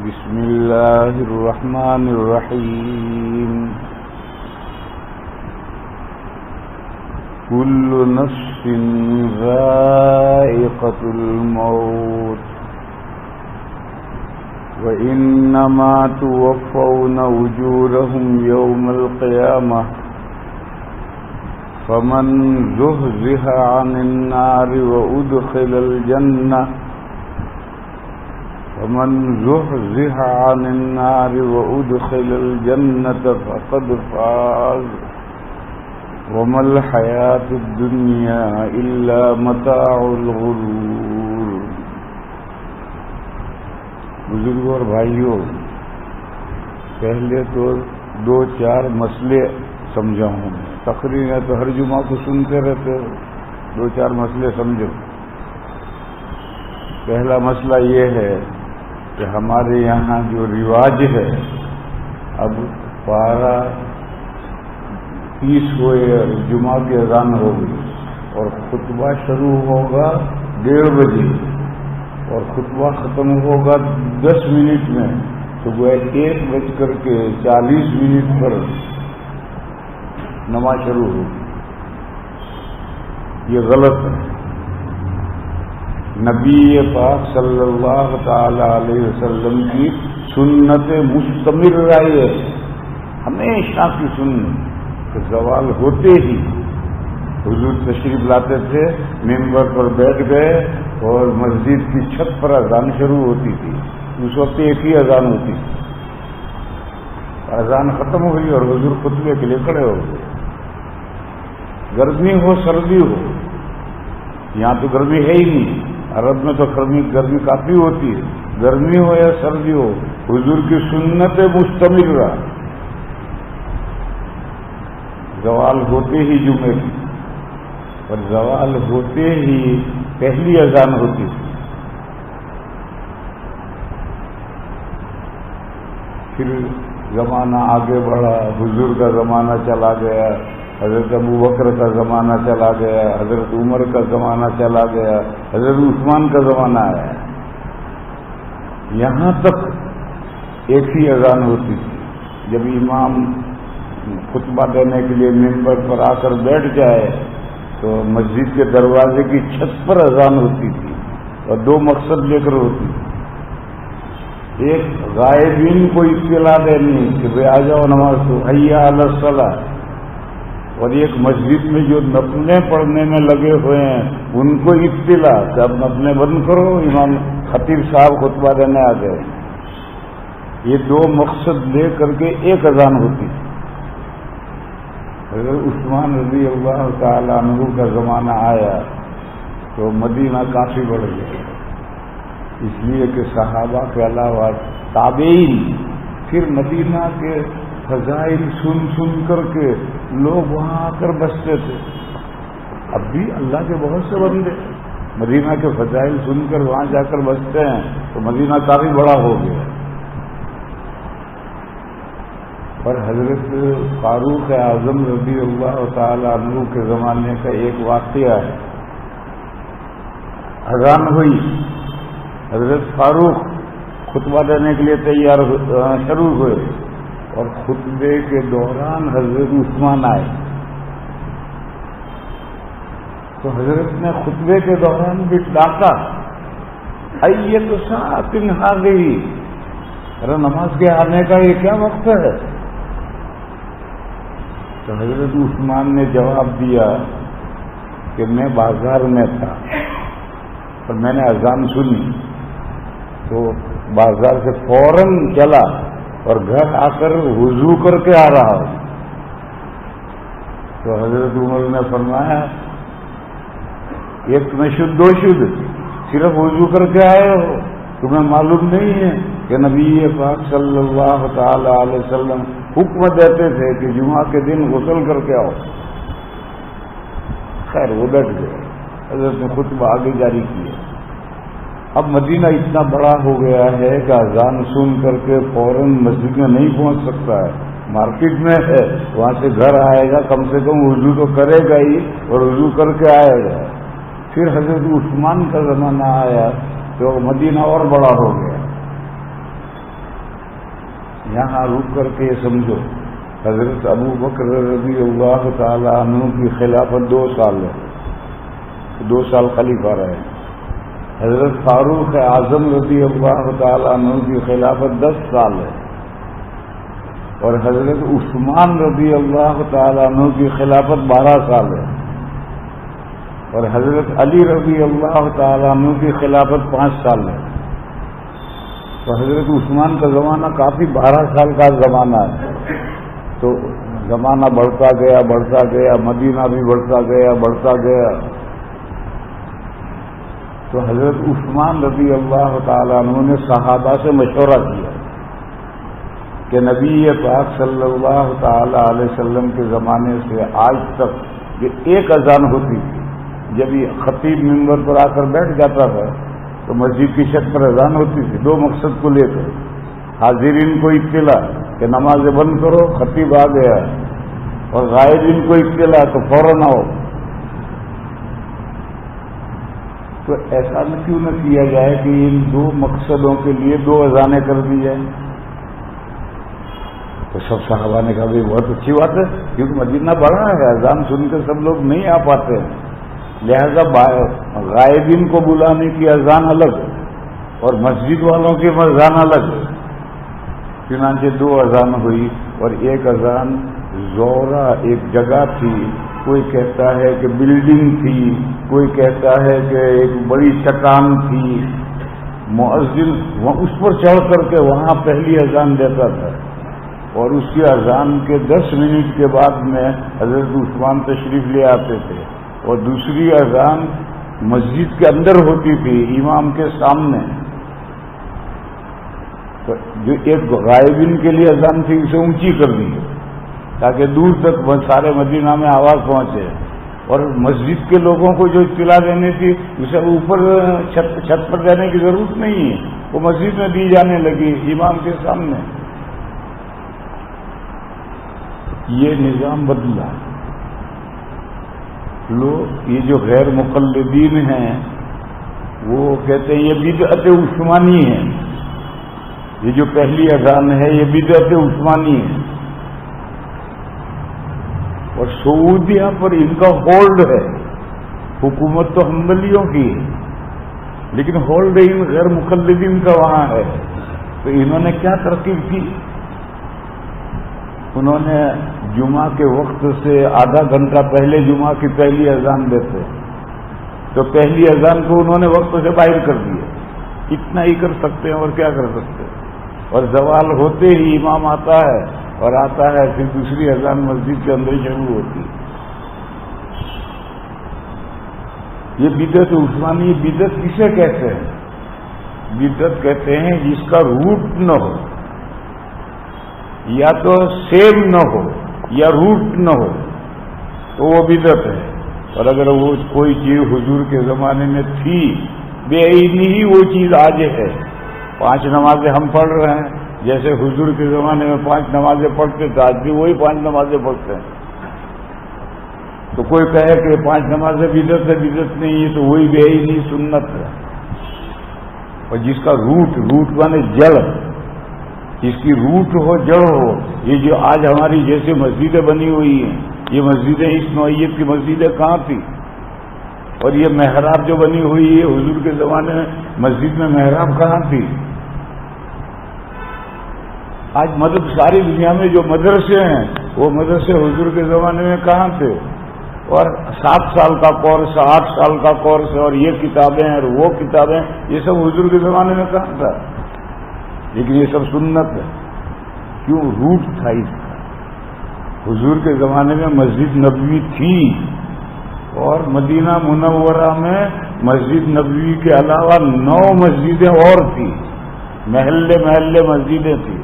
بسم الله الرحمن الرحيم كل نفس ذائقة الموت وإنما توفون أجورهم يوم القيامة فمن زحزح عن النار وأدخل الجنة فقد فاز وما الحياة الدنيا إلا متاع الغرور. بزرگوں اور بھائیوں، پہلے تو 2-4 مسئلے سمجھاؤں. تقریر ہے تو ہر جمعہ کو سنتے رہتے ہو، 2-4 مسئلے سمجھو. پہلا مسئلہ یہ ہے کہ ہمارے یہاں جو رواج ہے، اب 12:30 ہوئے اور جمعہ کی اذان ہو گئی اور خطبہ شروع ہوگا 1:30 بجے اور خطبہ ختم ہوگا 10 منٹ میں، تو وہ 1:40 پر نماز شروع ہوگی. یہ غلط ہے. نبی پاک صلی اللہ تعالی علیہ وسلم کی سنت مستمر رہی ہے، ہمیشہ کی سنت. زوال ہوتے ہی حضور تشریف لاتے تھے، ممبر پر بیٹھ گئے اور مسجد کی چھت پر اذان شروع ہوتی تھی. اس وقت ایک ہی اذان ہوتی تھی. اذان ختم ہوئی اور حضور خطبے کے لیے کھڑے ہو گئے. گرمی ہو سردی ہو، یہاں تو گرمی ہے ہی نہیں، عرب میں تو گرمی کافی ہوتی ہے. گرمی ہو یا سردی ہو، حضور کی سنت مستمر رہا. زوال ہوتے ہی جمعے کی، اور زوال ہوتے ہی پہلی اذان ہوتی تھی. پھر زمانہ آگے بڑھا، حضور کا زمانہ چلا گیا، حضرت ابوبکر کا زمانہ چلا گیا، حضرت عمر کا زمانہ چلا گیا، حضرت عثمان کا زمانہ آیا. یہاں تک ایک ہی اذان ہوتی تھی. جب امام خطبہ دینے کے لیے ممبر پر آ کر بیٹھ جائے تو مسجد کے دروازے کی چھت پر اذان ہوتی تھی، اور 2 مقصد لے کر ہوتی تھی. ایک غائبین کو اطلاع دینی کہ بھائی آ جاؤ نماز کو، حی علی الصلاۃ. اور ایک مسجد میں جو نفلیں پڑھنے میں لگے ہوئے ہیں ان کو اطلاع کہ اب نفلیں بند کرو، امام خطیب صاحب خطبہ دینے آ گئے. یہ 2 مقصد لے کر کے ایک اذان ہوتی تھی. اگر عثمان رضی اللہ تعالی عنہ کا زمانہ آیا تو مدینہ کافی بڑھ گیا، اس لیے کہ صحابہ کے علاوہ تابعین پھر مدینہ کے فضائل سن کر کے لوگ وہاں آ کر بستے تھے. اب بھی اللہ کے بہت سے بندے مدینہ کے فضائل سن کر وہاں جا کر بستے ہیں، تو مدینہ کافی بڑا ہو گیا. اور حضرت فاروق اعظم رضی اللہ تعالی عنہ کے زمانے کا ایک واقعہ ہے. اذان ہوئی، حضرت فاروق خطبہ دینے کے لیے شروع ہوئے، اور خطبے کے دوران حضرت عثمان آئے. تو حضرت نے خطبے کے دوران بھی ڈانٹا، ایت ساعۃ ھذہ، ارے نماز کے آنے کا یہ کیا وقت ہے؟ تو حضرت عثمان نے جواب دیا کہ میں بازار میں تھا اور میں نے اذان سنی تو بازار سے فوراً چلا اور گھر آ کر وضو کر کے آ رہا ہوں. تو حضرت عمر نے فرمایا ایک میں شدھ 2 شدھ، صرف وضو کر کے آئے ہو، تمہیں معلوم نہیں ہے کہ نبی پاک صلی اللہ تعالی علیہ وسلم حکم دیتے تھے کہ جمعہ کے دن غسل کر کے آؤ. خیر وہ بیٹھ گئے. حضرت نے خطبہ آگے جاری کیا. اب مدینہ اتنا بڑا ہو گیا ہے کہ اذان سن کر کے فوراً مسجد میں نہیں پہنچ سکتا ہے. مارکیٹ میں ہے، وہاں سے گھر آئے گا، کم سے کم وضو تو کرے گا ہی اور وضو کر کے آئے گا. پھر حضرت عثمان کا زمانہ آیا تو مدینہ اور بڑا ہو گیا. یہاں رک کر کے سمجھو، حضرت ابو بکر رضی اللہ تعالیٰ عنہ کی خلافت 2 سال ہے، 2 سال خلیفہ رہے۔ حضرت فاروق اعظم رضی اللہ تعالیٰ عنہ کی خلافت 10 سال ہے، اور حضرت عثمان رضی اللہ تعالیٰ عنہ کی خلافت 12 سال ہے، اور حضرت علی رضی اللہ تعالیٰ عنہ کی خلافت 5 سال ہے۔ تو حضرت عثمان کا زمانہ کافی 12 سال کا زمانہ ہے۔ تو زمانہ بڑھتا گیا، مدینہ بھی بڑھتا گیا۔ تو حضرت عثمان رضی اللہ تعالیٰ عنہ نے صحابہ سے مشورہ کیا کہ نبی پاک صلی اللہ تعالیٰ علیہ وسلم کے زمانے سے آج تک یہ ایک اذان ہوتی تھی، جب یہ خطیب منبر پر آ کر بیٹھ جاتا تھا تو مسجد کی چھت پر اذان ہوتی تھی 2 مقصد کو لے کر، حاضرین کو اطلاع کہ نماز بند کرو، خطیب آ گیا، اور غائبین کو اطلاع تو فوراً آؤ۔ تو ایسا کیوں نہ کیا جائے کہ ان 2 مقصدوں کے لیے 2 اذانیں کر دی جائیں؟ تو سب صحابہ نے کہا بھائی بہت اچھی بات ہے، کیونکہ مدینہ بڑا ہے، اذان سن کر سب لوگ نہیں آ پاتے ہیں، لہذا غائبین کو بلانے کی اذان الگ اور مسجد والوں کی اذان الگ۔ چنانچہ 2 اذان ہوئی، اور ایک اذان زورا ایک جگہ تھی، کوئی کہتا ہے کہ بلڈنگ تھی، کوئی کہتا ہے کہ ایک بڑی چٹان تھی، مؤذن اس پر چڑھ کر کے وہاں پہلی اذان دیتا تھا، اور اس کی اذان کے 10 منٹ کے بعد میں حضرت عثمان تشریف لے آتے تھے، اور دوسری اذان مسجد کے اندر ہوتی تھی امام کے سامنے۔ تو جو ایک غائبین کے لیے اذان تھی اسے اونچی کر دی تاکہ دور تک سارے مدینہ میں آواز پہنچے، اور مسجد کے لوگوں کو جو اطلاع دینی تھی اسے اوپر چھت پر دینے کی ضرورت نہیں ہے، وہ مسجد میں دی جانے لگی امام کے سامنے۔ یہ نظام بدلا۔ لوگ یہ جو غیر مقلدین ہیں وہ کہتے ہیں یہ بدعت عثمانی ہے، یہ جو پہلی اذان ہے یہ بدعت عثمانی ہے، اور سعودیہ پر ان کا ہولڈ ہے، حکومت تو حنبلیوں کی ہے لیکن ہولڈ ان غیر مقلدین کا وہاں ہے۔ تو انہوں نے کیا ترتیب کی؟ انہوں نے جمعہ کے وقت سے آدھا گھنٹہ پہلے جمعہ کی پہلی اذان دیتے، تو پہلی اذان کو انہوں نے وقت سے باہر کر دیا۔ اتنا ہی کر سکتے ہیں، اور کیا کر سکتے ہیں؟ اور زوال ہوتے ہی امام آتا ہے اور آتا ہے، پھر دوسری اذان مسجد کے اندر شروع ہوتی ہے۔ یہ بدعت عثمانی، بدعت کسے کہتے ہیں؟ بدعت کہتے ہیں جس کا روٹ نہ ہو، یا تو سیم نہ ہو یا روٹ نہ ہو تو وہ بدعت ہے۔ اور اگر وہ کوئی چیز حضور کے زمانے میں تھی، بے عینی ہی وہ چیز آج ہے۔ 5 نمازیں ہم پڑھ رہے ہیں، جیسے حضور کے زمانے میں 5 نمازیں پڑھتے تھے، آج بھی وہی 5 نمازیں پڑھتے ہیں۔ تو کوئی کہے کہ 5 نمازیں بدعت ہے، بدعت نہیں ہے، تو وہی بے عینی سنت ہے۔ اور جس کا روٹ مانے جڑ، جس کی روٹ ہو، جڑ ہو، یہ جو آج ہماری جیسے مسجدیں بنی ہوئی ہیں، یہ مسجدیں اس نوعیت کی مسجدیں کہاں تھی؟ اور یہ محراب جو بنی ہوئی ہے حضور کے زمانے میں، مسجد میں محراب کہاں تھی؟ آج ساری دنیا میں جو مدرسے ہیں وہ مدرسے حضور کے زمانے میں کہاں تھے؟ اور 7 سال کا کورس، 8 سال کا کورس، اور یہ کتابیں اور وہ کتابیں، یہ سب حضور کے زمانے میں کہاں تھا؟ لیکن یہ سب سنت ہے۔ کیوں؟ روٹ تھا اس کا۔ حضور کے زمانے میں مسجد نبوی تھی، اور مدینہ منورہ میں مسجد نبوی کے علاوہ 9 مسجدیں اور تھیں، محلے محلے مسجدیں تھیں۔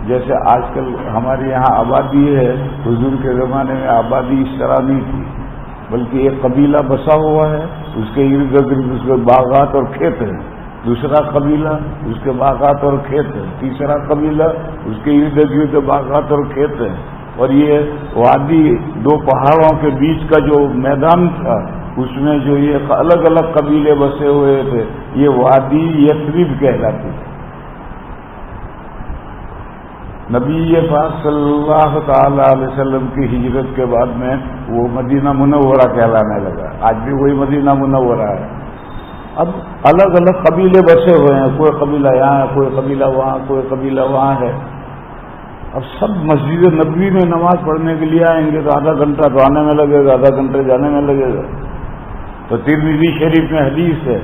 جیسے آج کل ہمارے یہاں آبادی ہے، حضور کے زمانے میں آبادی اس طرح نہیں تھی، بلکہ ایک قبیلہ بسا ہوا ہے، اس کے ارد گرد اس کے باغات اور کھیت ہیں، دوسرا قبیلہ اس کے باغات اور کھیت ہیں، تیسرا قبیلہ اس کے ارد گرد باغات اور کھیت ہیں، اور یہ وادی 2 پہاڑوں کے بیچ کا جو میدان تھا اس میں جو یہ الگ الگ قبیلے بسے ہوئے تھے، یہ وادی یثرب کہلاتی تھی۔ نبی پاک صلی اللہ تعالی علیہ وسلم کی ہجرت کے بعد میں وہ مدینہ منورہ کہلانے لگا. آج بھی وہی مدینہ منورہ ہے. اب الگ الگ قبیلے بسے ہوئے ہیں، کوئی قبیلہ یہاں ہے، کوئی قبیلہ وہاں، کوئی قبیلہ وہاں ہے. اب سب مسجد نبوی میں نماز پڑھنے کے لیے آئیں گے تو آدھا گھنٹہ تو آنے میں لگے گا، آدھا گھنٹہ جانے میں لگے گا. تو ترمذی شریف میں حدیث ہے،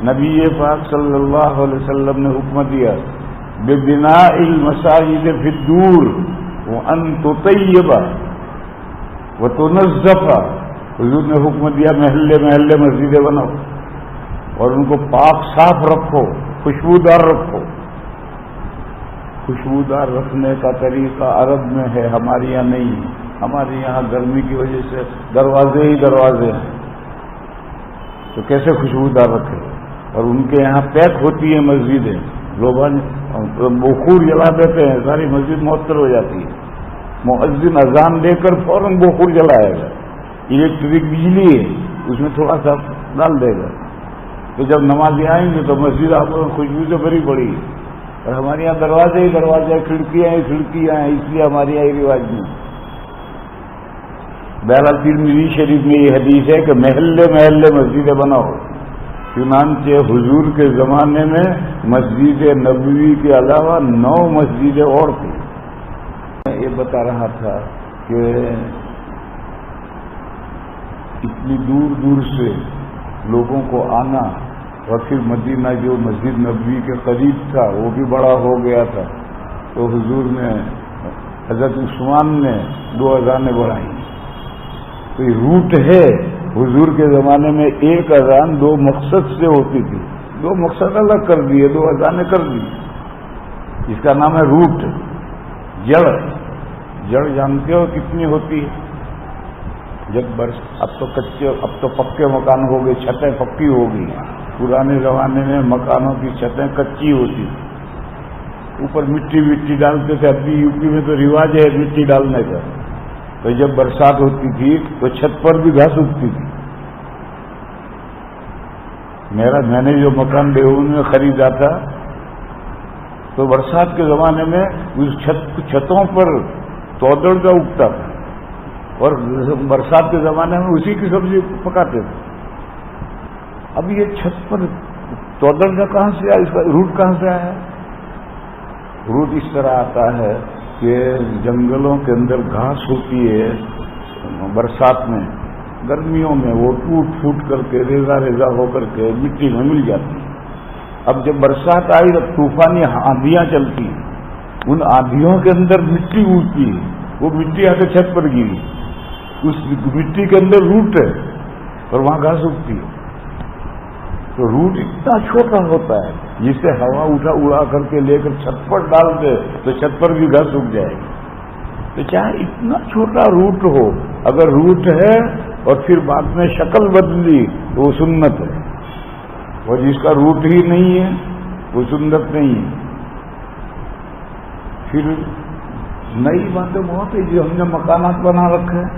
نبی پاک صلی اللہ علیہ وسلم نے حکم دیا ببناء المساجد فی الدور وان تطیب وتنظف. حضور نے حکم دیا محلے محلے مسجدیں بناؤ اور ان کو پاک صاف رکھو، خوشبودار رکھو. خوشبودار رکھنے کا طریقہ عرب میں ہے، ہمارے یہاں نہیں ہے. ہمارے یہاں گرمی کی وجہ سے دروازے ہی دروازے ہیں، تو کیسے خوشبودار رکھے. اور ان کے یہاں پیک ہوتی ہیں مسجدیں، لوگ بخور جلا دیتے ہیں، ساری مسجد معطل ہو جاتی ہے. مؤذن اذان دے کر فوراً بخور جلائے گا. الیکٹرک بجلی ہے، اس میں تھوڑا سا ڈال دے گا. تو جب نمازی آئیں گے تو مسجد آپ کو خوشبو سے بھری پڑی. اور ہمارے یہاں دروازے ہی دروازے، کھڑکیاں ہی کھڑکیاں ہیں، اس لیے ہمارے یہاں یہ رواج نہیں. بہرحال ترمذی شریف میں یہ حدیث ہے کہ محلے محلے مسجدیں بناؤ. چنانچہ حضور کے زمانے میں مسجد نبوی کے علاوہ 9 مسجدیں اور تھیں. میں یہ بتا رہا تھا کہ اتنی دور دور سے لوگوں کو آنا، اور پھر مدینہ جو مسجد نبوی کے قریب تھا وہ بھی بڑا ہو گیا تھا. تو حضور نے، حضرت عثمان نے 2 اذانیں بڑھائیں. تو یہ روٹ ہے. حضور کے زمانے میں ایک اذان 2 مقصد سے ہوتی تھی، 2 مقصد الگ کر دیے، 2 اذانیں کر دی. اس کا نام ہے روٹ. جڑ جانتے ہو کتنی ہوتی ہے؟ جب اب تو پکے مکان ہو گئے، چھتیں پکی ہو گئی. پرانے زمانے میں مکانوں کی چھتیں کچی ہوتی، اوپر مٹی ڈالتے تھے. اب بھی یو پی میں تو رواج ہے مٹی ڈالنے کا. تو جب برسات ہوتی تھی تو چھت پر بھی گھاس اگتی تھی. میں نے جو مکان بیرون میں خریدا تھا تو برسات کے زمانے میں اس چھتوں پر تودڑ کا اگتا تھا، اور برسات کے زمانے میں اسی کی سبزی پکاتے تھے. اب یہ چھت پر تودڑ کا کہاں سے آیا؟ اس کا روٹ کہاں سے آیا؟ روٹ اس طرح آتا ہے کہ جنگلوں کے اندر گھاس ہوتی ہے برسات میں، گرمیوں میں وہ ٹوٹ پھوٹ کر کے ریزا ریزا ہو کر کے مٹی میں مل جاتی ہے. اب جب برسات آئی تو طوفانی آندھیاں چلتی ہیں، ان آندھیوں کے اندر مٹی اڑتی ہے، وہ مٹی آ کے چھت پر گری. اس مٹی کے اندر روٹ ہے اور وہاں گھاس اگتی ہے. تو روٹ اتنا چھوٹا ہوتا ہے جسے ہوا اڑا کر کے لے کر چھت پر ڈال دے تو چھت پر بھی گھاس اگ جائے گی. تو چاہے اتنا چھوٹا روٹ ہو، اگر روٹ ہے اور پھر بعد میں شکل بدلی تو وہ سنت ہے، اور جس کا روٹ ہی نہیں ہے وہ سنت نہیں ہے. پھر نئی باتیں بہت ہے جو ہم نے مکانات بنا رکھے ہیں،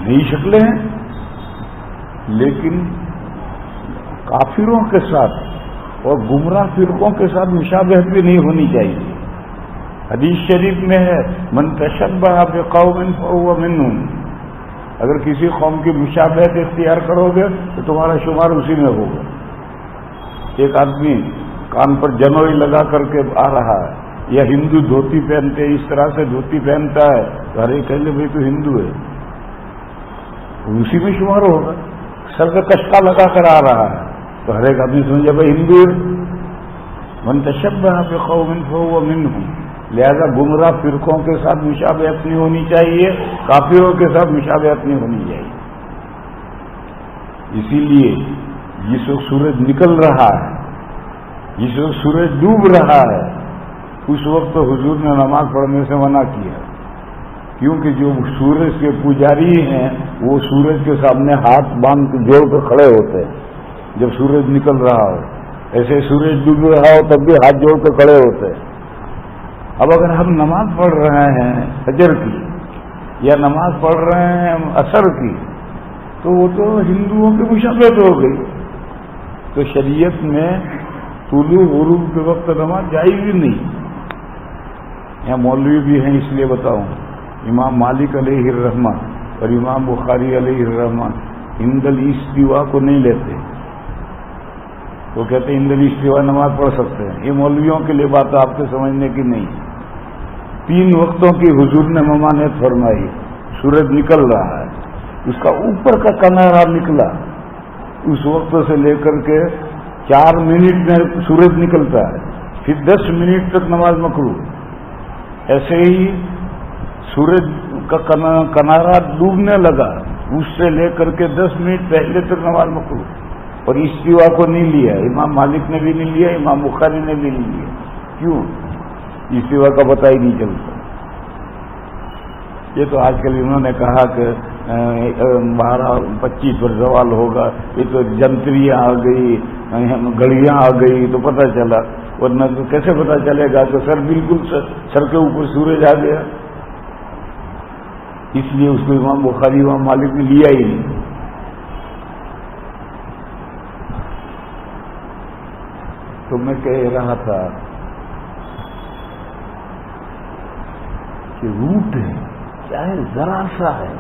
نئی شکلیں ہیں، لیکن کافروں کے ساتھ اور گمراہ فرقوں کے ساتھ مشابہت بھی نہیں ہونی چاہیے. حدیث شریف میں ہے من تشبہ بقوم فہو منہم. اگر کسی قوم کی مشابہت اختیار کرو گے تو تمہارا شمار اسی میں ہوگا. ایک آدمی کان پر جنوئی لگا کر کے آ رہا ہے، یا ہندو دھوتی پہنتے اس طرح سے دھوتی پہنتا ہے تو ہر ایک کہنے بھائی تو ہندو ہے، اسی میں شمار ہوگا. سر کا کشکا لگا کر آ رہا ہے تو ہر ایک آدمی سمجھے بھائی ہندو ہے. من تشبہ بقوم فہو منہم. لہذا گمراہ فرقوں کے ساتھ مشابہت نہیں ہونی چاہیے، کافروں کے ساتھ مشابہت نہیں ہونی چاہیے. اسی لیے جس وقت سورج نکل رہا ہے، جس وقت سورج ڈوب رہا ہے، اس وقت تو حضور نے نماز پڑھنے سے منع کیا، کیونکہ جو سورج کے پجاری ہیں وہ سورج کے سامنے ہاتھ باندھ کے جوڑ کر کھڑے ہوتے ہیں جب سورج نکل رہا ہو. ایسے سورج ڈوب رہا ہو تب بھی ہاتھ جوڑ کر کھڑے ہوتے ہیں. اب اگر ہم نماز پڑھ رہے ہیں فجر کی یا نماز پڑھ رہے ہیں عصر کی تو وہ تو ہندوؤں کی مشابہت ہو گئی. تو شریعت میں طلوع غروب کے وقت نماز جائز ہی نہیں. یہاں مولوی بھی ہیں اس لیے بتاؤں. امام مالک علیہ الرحمہ اور امام بخاری علیہ الرحمہ عند الاستواء کو نہیں لیتے. وہ کہتے ہیں عند الاستواء نماز پڑھ سکتے ہیں. یہ مولویوں کے لیے بات آپ کے سمجھنے کی نہیں. 3 وقتوں کی حضور نے ممانعت فرمائی. سورج نکل رہا ہے, اس کا اوپر کا کنارا نکلا, اس وقت سے لے کر کے 4 منٹ میں سورج نکلتا ہے, پھر 10 منٹ تک نماز مکروہ. ایسے ہی سورج کا کنارا ڈوبنے لگا, اس سے لے کر کے 10 منٹ پہلے تک نماز مکروہ. اور استوا کو نہیں لیا, امام مالک نے بھی نہیں لیا, امام بخاری نے بھی نہیں لیا. کیوں؟ استوا کا پتہ ہی نہیں چلتا. یہ تو آج کل انہوں نے کہا کہ 12-25 پر زوال ہوگا, یہ تو جنتریاں آ گئی, گھڑیاں آ گئی تو پتہ چلا. ورنہ تو کیسے پتہ چلے گا کہ سر بالکل سر کے اوپر سورج آ گیا. اس لیے اس کو امام بخاری امام مالک نے لیا ہی نہیں. تو میں کہہ رہا تھا کہ روٹ ہے, چاہے ذرا سا ہے,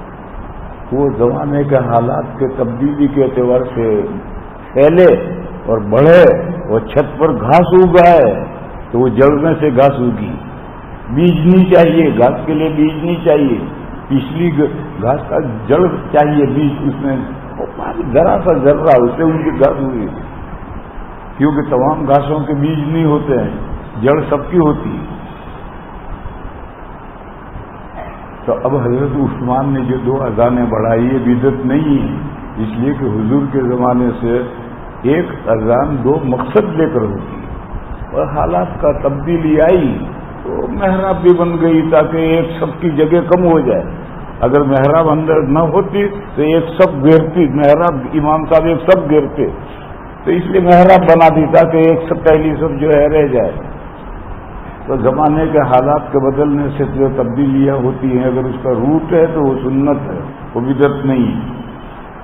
وہ زمانے کے حالات کے تبدیلی کے اعتبار سے پھیلے اور بڑھے. اور چھت پر گھاس اگائے تو وہ جڑ میں سے گھاس اگی. بیج نہیں چاہیے, گھاس کے لیے بیج نہیں چاہیے, پچھلی گھاس کا جڑ چاہیے بیج. اس میں ذرا سا ذرہ اس سے ان کی گھاس ہوئی, کیونکہ تمام گھاسوں کے بیج نہیں ہوتے ہیں, جڑ سب کی ہوتی ہے. تو اب حضرت عثمان نے جو 2 اذانیں بڑھائی یہ بدعت نہیں ہے, اس لیے کہ حضور کے زمانے سے ایک اذان 2 مقصد لے کر ہوتی ہے. اور حالات کا تبدیلی آئی تو محراب بھی بن گئی تاکہ ایک سب کی جگہ کم ہو جائے. اگر محراب اندر نہ ہوتی تو ایک سب گھیرتی, محراب امام صاحب ایک سب گھیرتے, تو اس لیے محراب بنا دی تاکہ ایک سب پہلی سب جو ہے رہ جائے. تو زمانے کے حالات کے بدلنے سے جو تبدیلیاں ہوتی ہیں, اگر اس کا روٹ ہے تو وہ سنت ہے, وہ بدعت نہیں ہے.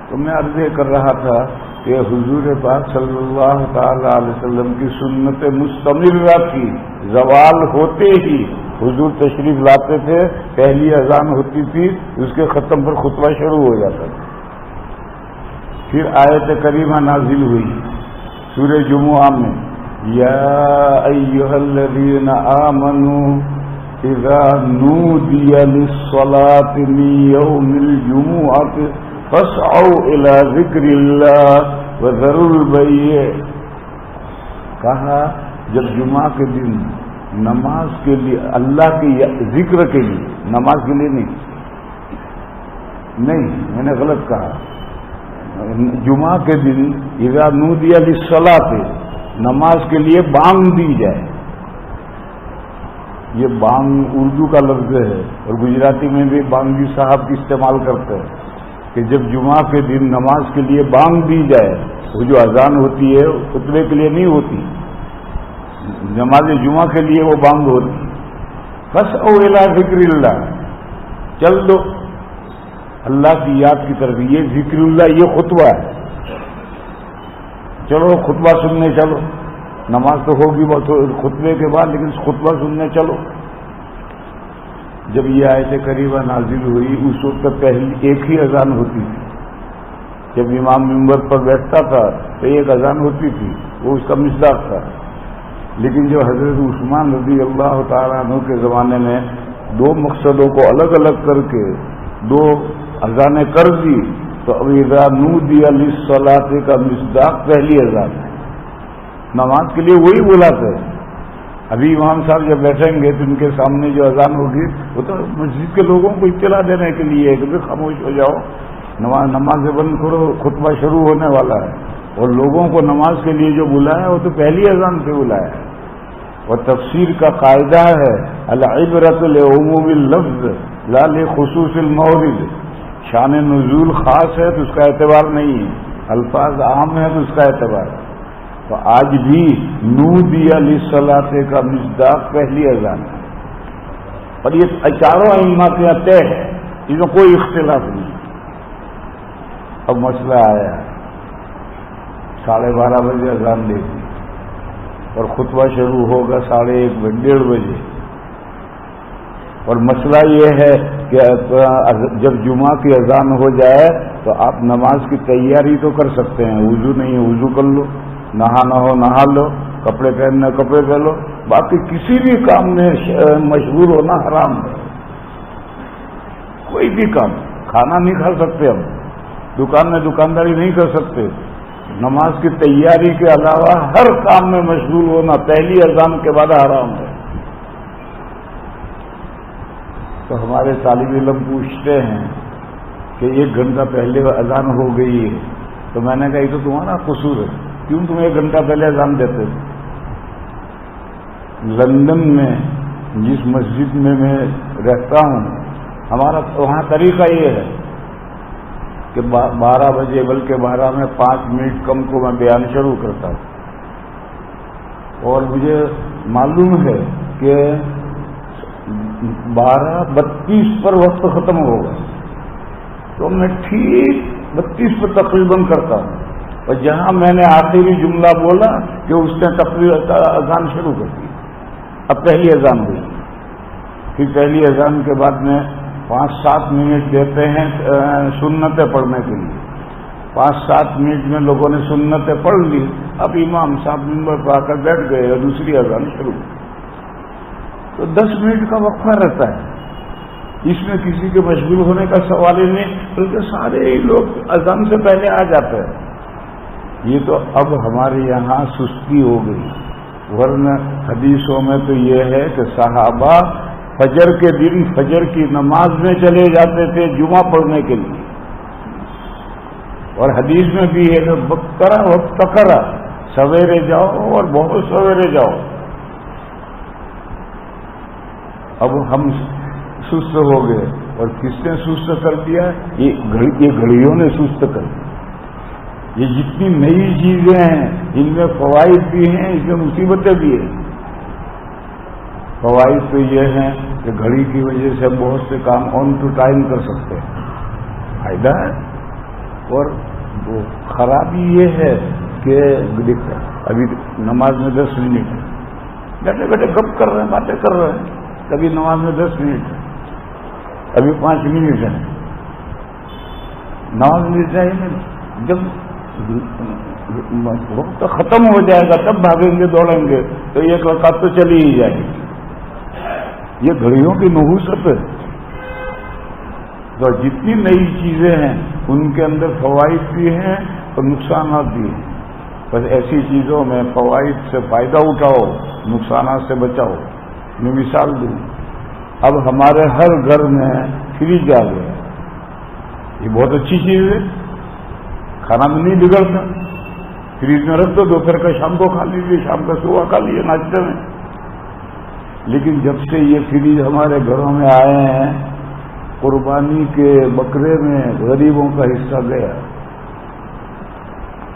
تو میں عرض کر رہا تھا کہ حضور پاک صلی اللہ تعالی علیہ وسلم کی سنت مستمرہ کی. زوال ہوتے ہی حضور تشریف لاتے تھے, پہلی اذان ہوتی تھی, اس کے ختم پر خطبہ شروع ہو جاتا تھا. پھر آیت کریمہ نازل ہوئی سورہ جمعہ میں, یا ایھا الذین آمنوا اذا نودی للصلاۃ من یوم الجمعۃ فاسعوا الی ذکر اللہ وذروا البیع. کہا جب جمعہ کے دن نماز کے لیے, اللہ کے ذکر کے لیے, نماز کے لیے نہیں, میں نے غلط کہا. جمعہ کے دن اذا نودی للصلاۃ, نماز کے لیے بانگ دی جائے. یہ بانگ اردو کا لفظ ہے اور گجراتی میں بھی بانگی صاحب کی استعمال کرتے ہیں کہ جب جمعہ کے دن نماز کے لیے بانگ دی جائے. وہ جو اذان ہوتی ہے خطبے کے لیے نہیں ہوتی, نماز جمعہ کے لیے وہ بانگ ہوتی. فاسعوا الی ذکر اللہ, چل دو اللہ کی یاد کی طرف. یہ ذکر اللہ, یہ خطبہ ہے. چلو خطبہ سننے چلو, نماز تو ہوگی خطبے کے بعد, لیکن خطبہ سننے چلو. جب یہ آیت کریمہ نازل ہوئی اس وقت پہلی ایک ہی اذان ہوتی تھی. جب امام منبر پر بیٹھتا تھا تو ایک اذان ہوتی تھی, وہ اس کا مصداق تھا. لیکن جو حضرت عثمان رضی اللہ تعالیٰ عنہ کے زمانے میں 2 مقصدوں کو الگ الگ کر کے 2 اذانیں کر دی, تو اب اذا نودی للصلاۃ کا مصداق پہلی اذان ہے. نماز کے لیے وہی بلاتے ہیں. ابھی امام صاحب جب بیٹھیں گے تو ان کے سامنے جو اذان ہوگی وہ تو مسجد کے لوگوں کو اطلاع دینے کے لیے ہے کہ بھی خاموش ہو جاؤ, نماز بند کرو, خطبہ شروع ہونے والا ہے. اور لوگوں کو نماز کے لیے جو بلایا وہ تو پہلی اذان سے بلایا ہے. اور تفسیر کا قاعدہ ہے العبرۃ لعموم اللفظ لا لخصوص المورد. شان نزول خاص ہے تو اس کا اعتبار نہیں ہے, الفاظ عام ہے تو اس کا اعتبار ہے. تو آج بھی نودی للصلاۃ کا مصداق پہلی اذان ہے. اور یہ چاروں ائمہ کے طے ہے, اس میں کوئی اختلاف نہیں. اب مسئلہ آیا 12:30 بجے اذان دے دی, اور خطبہ شروع ہوگا 1:30 بجے. اور مسئلہ یہ ہے کہ جب جمعہ کی اذان ہو جائے تو آپ نماز کی تیاری تو کر سکتے ہیں. وضو نہیں ہے وضو کر لو، نہانا ہو نہا لو، کپڑے پہننے کپڑے پہن لو. باقی کسی بھی کام میں مشغول ہونا حرام ہے. کوئی بھی کام، کھانا نہیں کھا سکتے ہم، دکان میں دکانداری نہیں کر سکتے. نماز کی تیاری کے علاوہ ہر کام میں مشغول ہونا پہلی اذان کے بعد حرام ہے. تو ہمارے طالب علم پوچھتے ہیں کہ 1 گھنٹہ پہلے اذان ہو گئی ہے. تو میں نے کہا یہ تو تمہارا قصور ہے، کیوں تم 1 گھنٹہ پہلے اذان دیتے؟ لندن میں جس مسجد میں رہتا ہوں، ہمارا وہاں طریقہ یہ ہے کہ 12 بجے بلکہ 12 میں 5 منٹ کم کو میں بیان شروع کرتا ہوں. اور مجھے معلوم ہے کہ 12:32 پر وقت ختم ہوگا، تو میں ٹھیک 32 پر تقریباً کرتا ہوں. اور جہاں میں نے آخری جملہ بولا کہ اس نے تقریباً اذان شروع کر دی. اب پہلی اذان ہوئی، پھر پہلی اذان کے بعد میں 5-7 منٹ دیتے ہیں سنتیں پڑھنے کے لیے. 5-7 منٹ میں لوگوں نے سنتیں پڑھ لی. اب امام صاحب منبر پر آ کر بیٹھ گئے اور دوسری اذان شروع. تو 10 منٹ کا وقفہ رہتا ہے. اس میں کسی کے مشغول ہونے کا سوال ہی نہیں، بلکہ سارے لوگ اذان سے پہلے آ جاتے ہیں. یہ تو اب ہمارے یہاں سستی ہو گئی، ورنہ حدیثوں میں تو یہ ہے کہ صحابہ فجر کے دن فجر کی نماز میں چلے جاتے تھے جمعہ پڑھنے کے لیے. اور حدیث میں بھی ہے کہ بکرا وقت کرا، سویرے جاؤ اور بہت سویرے جاؤ. اب ہم سست ہو گئے. اور کس نے سست کر دیا؟ یہ گھڑیوں نے سست کر دیا. یہ جتنی نئی چیزیں ہیں ان میں فوائد بھی ہیں، اس میں مصیبتیں بھی ہیں. فوائد تو یہ ہیں کہ گھڑی کی وجہ سے بہت سے کام آن ٹو ٹائم کر سکتے ہیں، فائدہ ہے. اور وہ خرابی یہ ہے کہ ابھی نماز میں 10 منٹ بیٹھے بیٹھے گپ کر رہے ہیں، باتیں کر رہے ہیں. کبھی نماز میں 10 منٹ، ابھی 5 منٹ ہے. نماز میں چاہیے جب وقت ختم ہو جائے گا تب بھاگیں گے دوڑیں گے تو 1 رکعت تو چلی ہی جائے گی. یہ گھڑیوں کی نحوست ہے. تو جتنی نئی چیزیں ہیں ان کے اندر فوائد بھی ہیں اور نقصانات بھی ہیں. بس ایسی چیزوں میں فوائد سے فائدہ اٹھاؤ، نقصانات سے بچاؤ. میں مثال دوں، اب ہمارے ہر گھر میں فریج آ گیا. یہ بہت اچھی چیز ہے، کھانا میں نہیں بگڑتا. فریج میں رکھ دو، دوپہر کا شام کو کھا لیجیے، شام کا صبح کھا لیجیے ناشتے میں. لیکن جب سے یہ فریج ہمارے گھروں میں آئے ہیں، قربانی کے بکرے میں غریبوں کا حصہ گیا.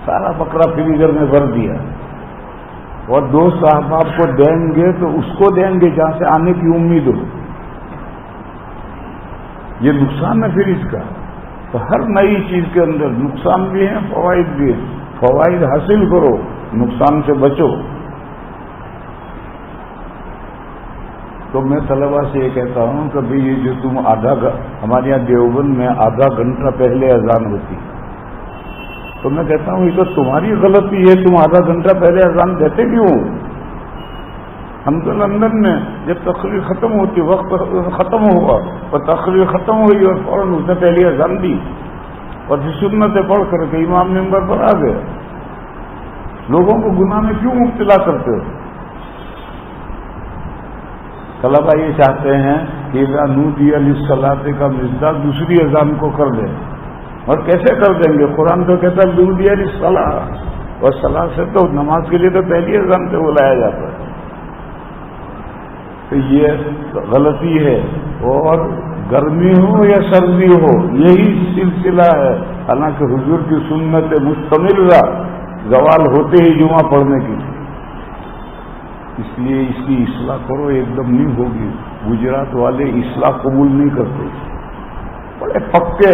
سارا بکرا فریزر میں بھر دیا. اور 2 صاحب کو دیں گے تو اس کو دیں گے جہاں سے آنے کی امید ہو. یہ نقصان ہے فریج کا. تو ہر نئی چیز کے اندر نقصان بھی ہیں، فوائد بھی ہیں. فوائد حاصل کرو، نقصان سے بچو. تو میں طلبا سے یہ کہتا ہوں کہ بھئی یہ جو تم ہمارے یہاں دیوبند میں آدھا گھنٹہ پہلے اذان ہوتی، تو میں کہتا ہوں یہ تو تمہاری غلطی ہے، تم آدھا گھنٹہ پہلے اذان دیتے کیوں؟ ہم تو لندن میں جب تقریر ختم ہوتی، وقت ختم ہوا اور تقریر ختم ہوئی اور فوراً اس نے پہلی اذان دی اور پھر سنتیں پڑھ کر کے امام ممبر پر آ گئے. لوگوں کو گناہ میں کیوں مبتلا کرتے ہو؟ طلبا یہ چاہتے ہیں کہ اذا نودی للصلاۃ کا مصداق دوسری اذان کو کر دیں. اور کیسے کر دیں گے؟ قرآن تو کہتا ہے نودی للصلاۃ، اور صلاۃ سے تو نماز کے لیے تو پہلی اذان سے بلایا جاتا ہے. تو یہ غلطی ہے. اور گرمی ہو یا سردی ہو یہی سلسلہ ہے. حالانکہ حضور کی سنت مستمر زوال ہوتے ہی جمعہ پڑھنے کی، اس لیے اس کی اصلاح کرو. ایک دم نہیں ہوگی. گجرات والے اصلاح قبول نہیں کرتے، بڑے پکے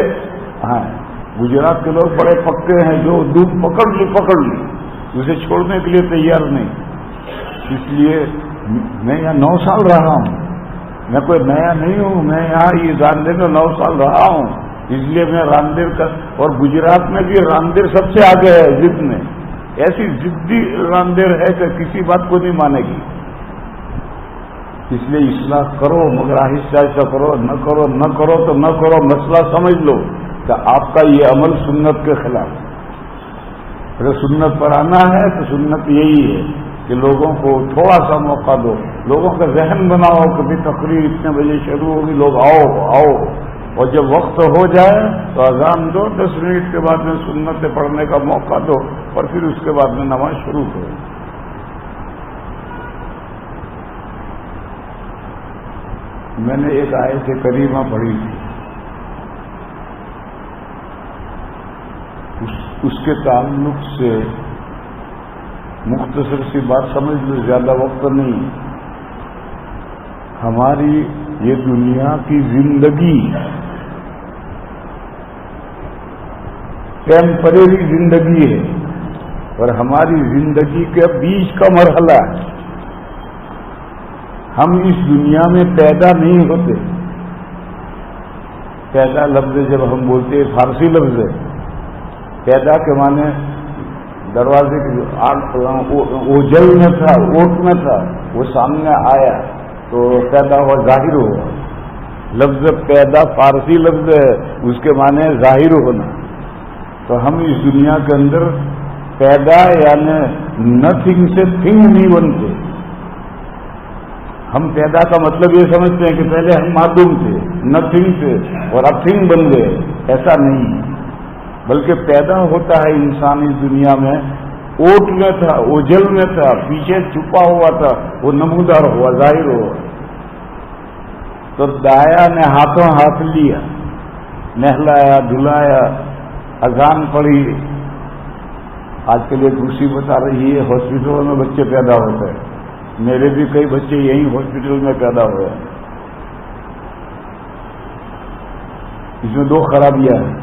ہیں. گجرات کے لوگ بڑے پکے ہیں، جو دودھ پکڑ لی اسے چھوڑنے کے لیے تیار نہیں. اس لیے میں یہاں 9 سال رہا ہوں، میں کوئی نیا نہیں ہوں، میں یہاں یہ راندیر میں 9 سال رہا ہوں، اس لیے میں راندیر کا، اور گجرات میں بھی راندیر سب سے آگے ہے ضد میں، ایسی ضدی راندیر ہے کہ کسی بات کو نہیں مانے گی. اس لیے اصلاح کرو مگر آہستہ آہستہ کرو، نہ کرو تو نہ کرو، مسئلہ سمجھ لو کہ آپ کا یہ عمل سنت کے خلاف ہے. اگر سنت پر آنا ہے تو سنت یہی ہے کہ لوگوں کو تھوڑا سا موقع دو، لوگوں کا ذہن بناؤ، کبھی تقریر اتنے بجے شروع ہوگی، لوگ آؤ، اور جب وقت ہو جائے تو اذان دو، 10 منٹ کے بعد میں سنتیں پڑھنے کا موقع دو، اور پھر اس کے بعد میں نماز شروع کرو. میں نے ایک آیت کریمہ پڑھی تھی، اس کے تعلق سے مختصر سی بات سمجھ لو، زیادہ وقت نہیں. ہماری یہ دنیا کی زندگی ٹیمپریری زندگی ہے، اور ہماری زندگی کے بیچ کا مرحلہ ہے. ہم اس دنیا میں پیدا نہیں ہوتے. پیدا لفظ جب ہم بولتے ہیں فارسی لفظ ہے. پیدا کے معنی دروازے کے اوجل میں تھا، اوٹ میں تھا، وہ سامنے آیا تو پیدا ہوا، ظاہر ہوا. لفظ پیدا فارسی لفظ ہے، اس کے معنی ظاہر ہونا. تو ہم اس دنیا کے اندر پیدا یعنی نتھنگ سے تھنگ نہیں بنتے. ہم پیدا کا مطلب یہ سمجھتے ہیں کہ پہلے ہم معدوم تھے، نتھنگ تھے، اور اب تھنگ بن گئے. ایسا نہیں، بلکہ پیدا ہوتا ہے انسان اس دنیا میں اوٹ میں تھا، اوجل میں تھا، پیچھے چھپا ہوا تھا، وہ نمودار ہوا، ظاہر ہوا. تو دایا نے ہاتھوں ہاتھ لیا، نہلایا، دھلایا، اذان پڑھی. آج کل ایک مصیبت آ رہی ہے، ہاسپٹلوں میں بچے پیدا ہوتے ہیں. میرے بھی کئی بچے یہیں ہاسپٹل میں پیدا ہوئے ہیں. اس میں 2 خرابیاں ہیں.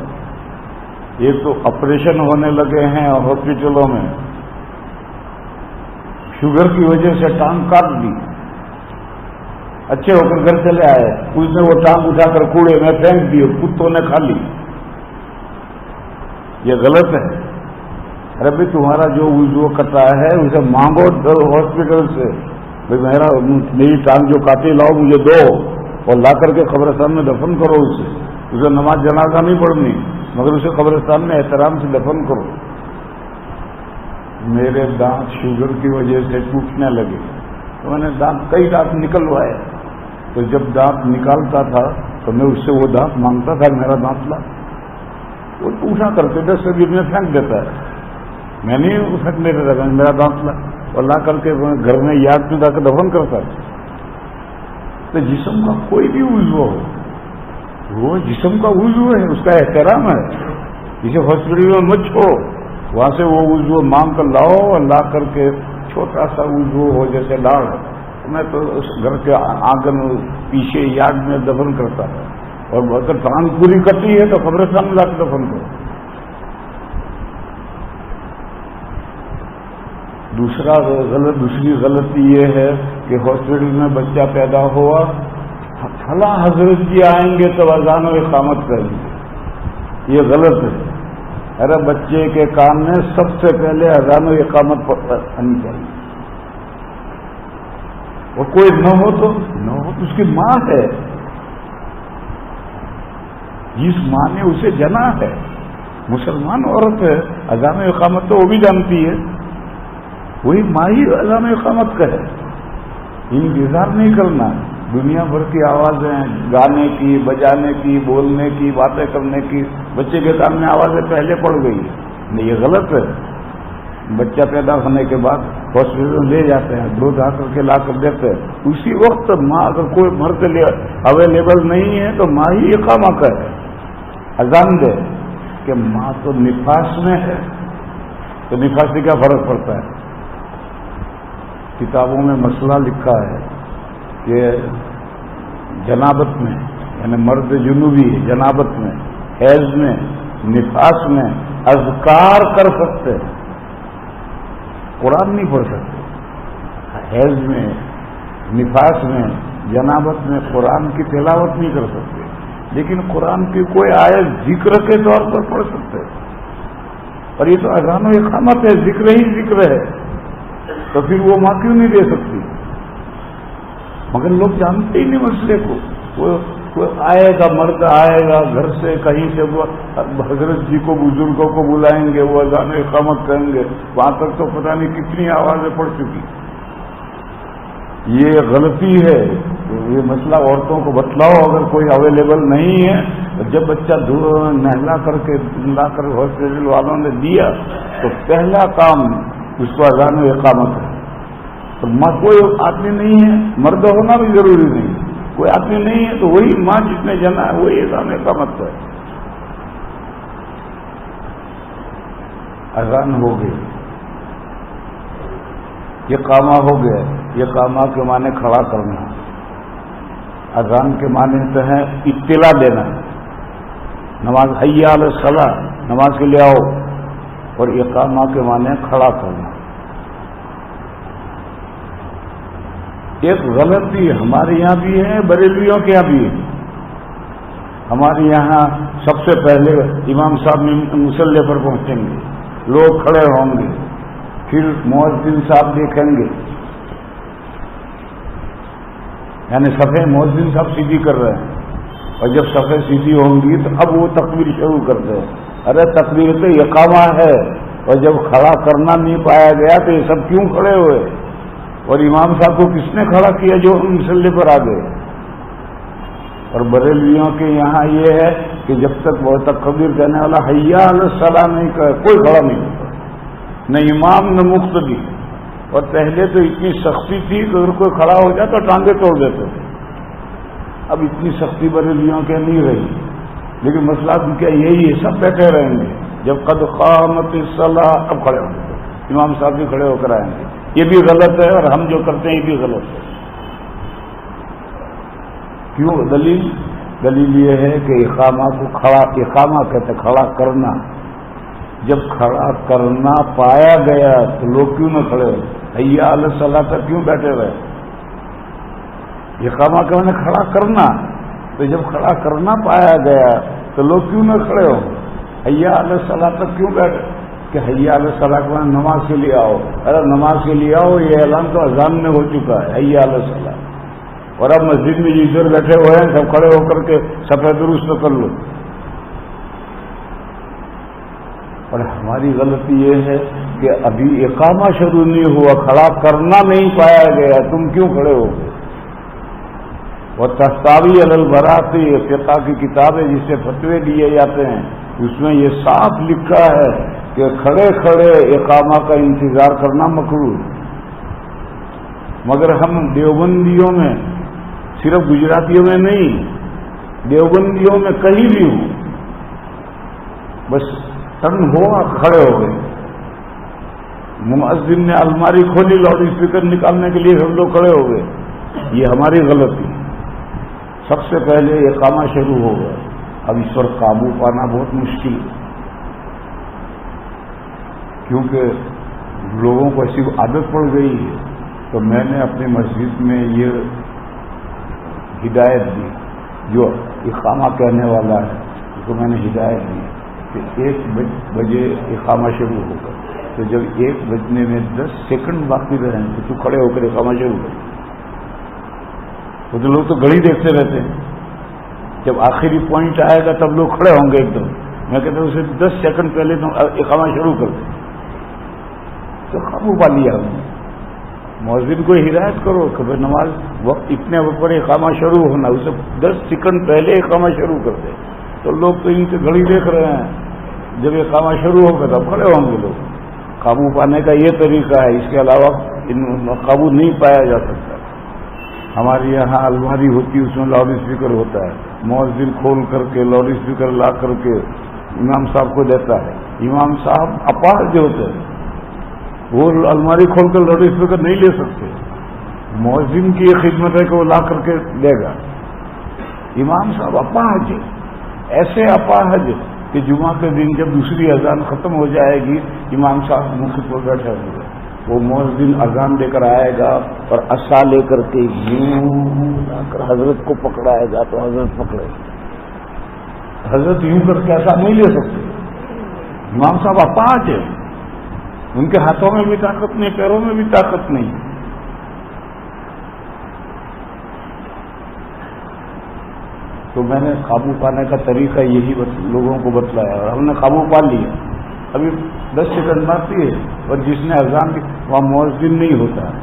ایک تو آپریشن ہونے لگے ہیں ہاسپٹلوں میں، شوگر کی وجہ سے ٹانگ کاٹ دی، اچھے ہو کر گھر چلے آئے، اس نے وہ ٹانگ اٹھا کر کوڑے میں پھینک دی، کتوں نے کھا لی. یہ غلط ہے. ارے بھائی تمہارا جو وضو کٹا ہے اسے مانگو ہاسپٹل سے، بھائی میری ٹانگ جو کاٹی لاؤ مجھے دو، اور لا کر کے قبرستان میں دفن کرو. اسے نماز جنازہ نہیں پڑھنی، مگر اسے قبرستان میں احترام سے دفن کرو. میرے دانت شوگر کی وجہ سے ٹوٹنے لگے تو میں نے کئی دانت نکلوائے. تو جب دانت نکالتا تھا تو میں اس سے وہ دانت مانگتا تھا، میرا دانت لا. وہ اٹھا کرتے 10 سے 20 میں پھینک دیتا ہے. میں نہیں پھینکنے دیتا تھا، میرا دانت لا، اور لا کر کے گھر میں یاد میں لا کے دفن کرتا تھا. تو جسم کا کوئی بھی عضو ہو، وہ جسم کا عضو ہے، اس کا احترام ہے. اسے ہاسپٹل میں مت چھوڑو، وہاں سے وہ عضو مانگ کر لاؤ، اور لا کر کے چھوٹا سا عضو ہو جیسے لاڑ، میں تو اس گھر کے آنگن پیچھے یاد میں دفن کرتا تھا. اور اگر ٹانگ پوری کٹی ہے تو قبرستان میں لا کے دفن کرو. دوسری غلطی یہ ہے کہ ہاسپٹل میں بچہ پیدا ہوا، فلاں حضرت جی آئیں گے تو اذان و اقامت کریں گے. یہ غلط ہے. ارے بچے کے کان میں سب سے پہلے اذان و اقامت آنی چاہیے. اور کوئی نہ ہو تو اس کی ماں ہے، جس ماں نے اسے جنا ہے، مسلمان عورت ہے، اذان و اقامت تو وہ بھی جانتی ہے، وہی ماں ہی اذان و اقامت کا ہے. انتظار نہیں کرنا. دنیا بھر کی آوازیں، گانے کی، بجانے کی، بولنے کی، باتیں کرنے کی، بچے کے کان میں آوازیں پہلے پڑ گئی. یہ غلط ہے. بچہ پیدا ہونے کے بعد ہاسپٹل لے جاتے ہیں، دودھ آ کر کے لا کر دیتے ہیں. اسی وقت ماں اگر کوئی مرد اویلیبل نہیں ہے تو ماں ہی اقامہ کرے، اذان دے کہ ماں تو نفاس میں ہے. تو نفاس سے کیا فرق پڑتا ہے؟ کتابوں میں مسئلہ لکھا ہے کہ جنابت میں، یعنی مرد جنوبی جنابت میں، حیض میں، نفاس میں اذکار کر سکتے ہیں، قرآن نہیں پڑھ سکتے. حیض میں، نفاس میں، جنابت میں قرآن کی تلاوت نہیں کر سکتے، لیکن قرآن کی کوئی آیت ذکر کے طور پر پڑھ سکتے. اور یہ تو اذان و اقامت ہے، ذکر ہی ذکر ہے، تو پھر وہ ماں کیوں نہیں دے سکتی؟ مگر لوگ جانتے ہی نہیں مسئلے کو. کوئی آئے گا، مرد آئے گا گھر سے، کہیں سے وہ حضرت جی کو، بزرگوں کو بلائیں گے، وہ اذان و اقامت کریں گے، وہاں تک تو پتہ نہیں کتنی آوازیں پڑ چکی. یہ غلطی ہے. یہ مسئلہ عورتوں کو بتلاؤ، اگر کوئی اویلیبل نہیں ہے. جب بچہ نہلا کر کے لا کر ہاسپٹل والوں نے دیا تو پہلا کام اس کو اذان و اقامت ہے. تو کوئی آدمی نہیں ہے، مرد ہونا بھی ضروری نہیں، کوئی آدمی نہیں ہے تو وہی ماں جس نے جنا ہے وہی اذان و اقامت ہے. اذان ہو گئی، یہ اقامہ ہو گیا. یہ اقامہ کے معنی کھڑا کرنا، اذان کے معنی تو ہے اطلاع دینا. نماز حی علی الصلاۃ، نماز کے لیے آؤ. اور اقامہ کے معنی کھڑا کرنا. ایک غلطی ہمارے یہاں بھی ہے، بریلویوں کے یہاں بھی ہے. ہمارے یہاں سب سے پہلے امام صاحب مصلی پر پہنچیں گے، لوگ کھڑے ہوں گے، پھر مؤذن صاحب دیکھیں گے، یعنی صفحے مؤذن صاحب سیدھی کر رہے ہیں، اور جب صفحے سیدھی ہوں گی تو اب وہ تکبیر شروع کرتے ہیں. ارے تکبیر تو اقامہ ہے، اور جب کھڑا کرنا نہیں پایا گیا تو یہ سب کیوں کھڑے ہوئے؟ اور امام صاحب کو کس نے کھڑا کیا جو مصلی پر آ گئے؟ اور بریلویوں کے یہاں یہ ہے کہ جب تک وہ تکبیر کہنے والا حی علی الصلاۃ نہیں کہے کوئی کھڑا نہیں ہوتا، نہ امام نہ مقتدی. اور پہلے تو اتنی سختی تھی کہ اگر کوئی کھڑا ہو جاتا ٹانگیں توڑ دیتے تھے. اب اتنی سختی بریلویوں کے نہیں رہی، لیکن مسئلہ کیا یہی ہے، سب بیٹھے رہیں گے. جب قد قامت الصلاۃ اب کھڑے ہوں گے، امام صاحب بھی کھڑے ہو کر آئیں گے. یہ بھی غلط ہے، اور ہم جو کرتے ہیں یہ بھی غلط ہے. کیوں؟ دلیل یہ ہے کہ اقامہ کو اقامہ کہتے کھڑا کرنا. جب کھڑا کرنا پایا گیا تو لوگ کیوں نہ کھڑے ہوئے؟ حی علی الصلاۃ پر کیوں بیٹھے رہے؟ اقامہ کہ نے کھڑا کرنا، تو جب کھڑا کرنا پایا گیا تو لوگ کیوں نہ کھڑے ہو؟ حی علی الصلاۃ پر کیوں بیٹھے کہ حی علی الصلاۃ کو نماز کے لیے آؤ؟ ارے نماز کے لیے آؤ، یہ اعلان تو اذان میں ہو چکا ہے، حی علی الصلاۃ. اور اب مسجد میں ادھر بیٹھے ہوئے ہیں، سب کھڑے ہو کر کے صفحہ درست کر لو. اور ہماری غلطی یہ ہے کہ ابھی اقامہ شروع نہیں ہوا، کھڑا کرنا نہیں پایا گیا، تم کیوں کھڑے ہو گئے؟ اور تستاوی علی البراۃ، یہ فقہ کی کتاب ہے جس سے فتوے دیے جاتے ہیں، اس میں یہ صاف لکھا ہے کہ کھڑے کھڑے اقامہ کا انتظار کرنا مکروہ. مگر ہم دیوبندیوں میں، صرف گجراتیوں میں نہیں، دیوبندیوں میں کہیں بھی ہوں، بس ٹرن ہوا کھڑے ہو گئے. مؤذن نے الماری کھولی، لاؤڈ اسپیکر نکالنے کے لیے ہم لوگ کھڑے ہو گئے. یہ ہماری غلطی. سب سے پہلے اقامہ شروع ہو گیا. اب اس پر قابو پانا بہت مشکل ہے، کیونکہ لوگوں کو ایسی عادت پڑ گئی ہے. تو میں نے اپنی مسجد میں یہ ہدایت دی، جو اقامہ کہنے والا ہے اس کو میں نے ہدایت دی کہ 1 بجے اقامہ شروع ہوگا. تو جب 1 بجنے میں 10 سیکنڈ باقی رہیں تو تو کھڑے ہو کر اقامہ شروع کر. وہ تو لوگ تو گھڑی دیکھتے رہتے ہیں، جب آخری پوائنٹ آئے گا تب لوگ کھڑے ہوں گے ایک دم. میں کہتا ہوں اسے 10 سیکنڈ پہلے تو اقامہ شروع کر دیں. تو قابو پا لیا ہم نے. مؤذن کو ہدایت کرو کہ نماز وقت اتنے وقت پر اقامہ شروع ہونا، اسے 10 سیکنڈ پہلے اقامہ شروع کر دے. تو لوگ تو ان سے گھڑی دیکھ رہے ہیں، جب اقامہ شروع ہوگا تب کھڑے ہوں گے لوگ. قابو پانے کا یہ طریقہ ہے، اس کے علاوہ قابو نہیں پایا جا سکتا. ہمارے یہاں الماری ہوتی ہے، اس میں لاؤڈ اسپیکر ہوتا ہے. مؤذن کھول کر کے لاؤڈ اسپیکر لا کر کے امام صاحب کو دیتا ہے. امام صاحب اپاہج ہوتے ہیں، وہ الماری کھول کر لاؤڈ اسپیکر نہیں لے سکتے. مؤذن کی یہ خدمت ہے کہ وہ لا کر کے دے گا. امام صاحب اپاہج، ایسے اپاہج کہ جمعہ کے دن جب دوسری اذان ختم ہو جائے گی، امام صاحب منہ پر بیٹھے ہوں گے. وہ مؤذن اذان لے کر آئے گا اور عصا لے کر کے یوں لا کر حضرت کو پکڑائے گا تو حضرت پکڑے گا. حضرت یوں کر کے ایسا نہیں لے سکتے. امام صاحب اپاہج ہے، ان کے ہاتھوں میں بھی طاقت نہیں، پیروں میں بھی طاقت نہیں. تو میں نے قابو پانے کا طریقہ یہی لوگوں کو بتلایا اور ہم نے قابو پا لیا. ابھی 10 سیکنڈ باقی ہے اور جس نے اذان کی وہاں مؤذن نہیں ہوتا ہے.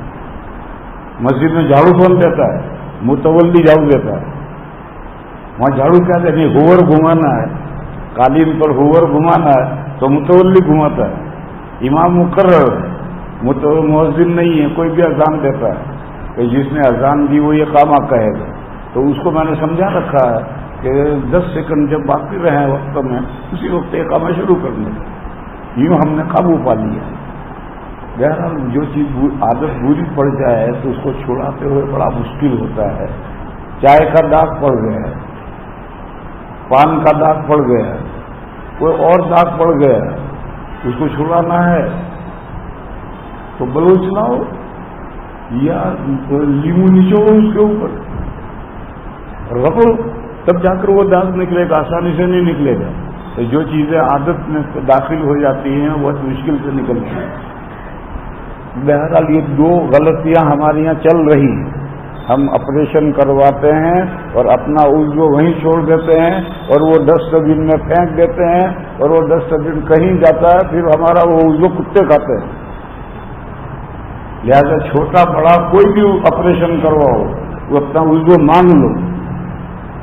مسجد میں جھاڑو کون دیتا ہے؟ متولی جھاڑو دیتا ہے. وہاں جھاڑو کیا دیتے ہیں؟ ہوور گھمانا ہے، قالین پر ہوور گھمانا ہے تو متولی گھماتا ہے. امام مقرر ہے، مؤذن نہیں ہے. کوئی بھی اذان دیتا ہے کہ جس نے اذان دی وہ یہ اقامہ کہے گا. تو اس کو میں نے سمجھا رکھا ہے کہ 10 سیکنڈ جب باقی رہے وقت میں اسی وقت اقامہ شروع کرنے. یوں ہم نے قابو پا لیا. بہرحال جو چیز عادت بری پڑ جائے تو اس کو چھڑاتے ہوئے بڑا مشکل ہوتا ہے. چائے کا داغ پڑ گیا ہے، پان کا داغ پڑ گیا ہے، کوئی اور داغ پڑ گیا ہے، اس کو چھڑانا ہے تو بلوچ لاؤ یا لیمو نچوڑو اس کے اوپر رگڑو، تب جا کر وہ داغ نکلے گا. آسانی سے نہیں نکلے گا. تو جو چیزیں عادت میں داخل ہو جاتی ہیں بہت مشکل سے نکلتی ہیں. بہرحال یہ 2 غلطیاں ہمارے یہاں چل رہی ہیں. ہم آپریشن کرواتے ہیں اور اپنا عضو وہیں چھوڑ دیتے ہیں اور وہ ڈسٹ بن میں پھینک دیتے ہیں اور وہ ڈسٹ بن کہیں جاتا ہے، پھر ہمارا وہ عضو کتے کھاتے ہیں. لہذا چھوٹا بڑا کوئی بھی آپریشن کرواؤ وہ اپنا عضو مانگ لو.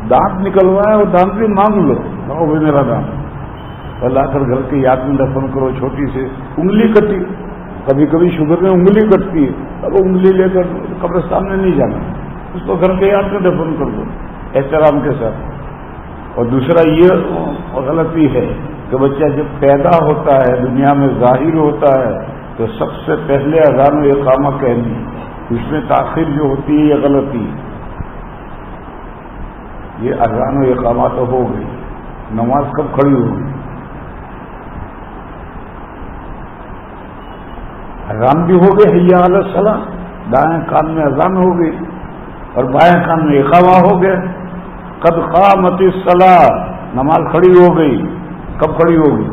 دانت نکلوائے وہ دانت بھی مانگ لو، وہ بھی میرا دانت. اور لا کر گھر کے یاد میں دفن کرو. چھوٹی سی انگلی کٹی، کبھی کبھی شوگر میں انگلی کٹتی ہے، اب انگلی لے کر قبرستان میں نہیں جانا، اس کو گھر کے یاد میں دفن کر دو احترام کے ساتھ. اور دوسرا یہ غلطی ہے کہ بچہ جب پیدا ہوتا ہے دنیا میں ظاہر ہوتا ہے تو سب سے پہلے اذان و اقامہ کہنی، اس میں تاخیر جو ہوتی ہے یہ غلطی. یہ اذان و اقامہ تو ہو گئی، نماز کب کھڑی ہوگی؟ اذان بھی ہو گئی، حی علی الصلاۃ، دائیں کان میں اذان ہو گئی اور بائیں کان میں اقامہ ہو گیا. قد قامت الصلاۃ، نماز کھڑی ہو گئی. کب کھڑی ہوگی؟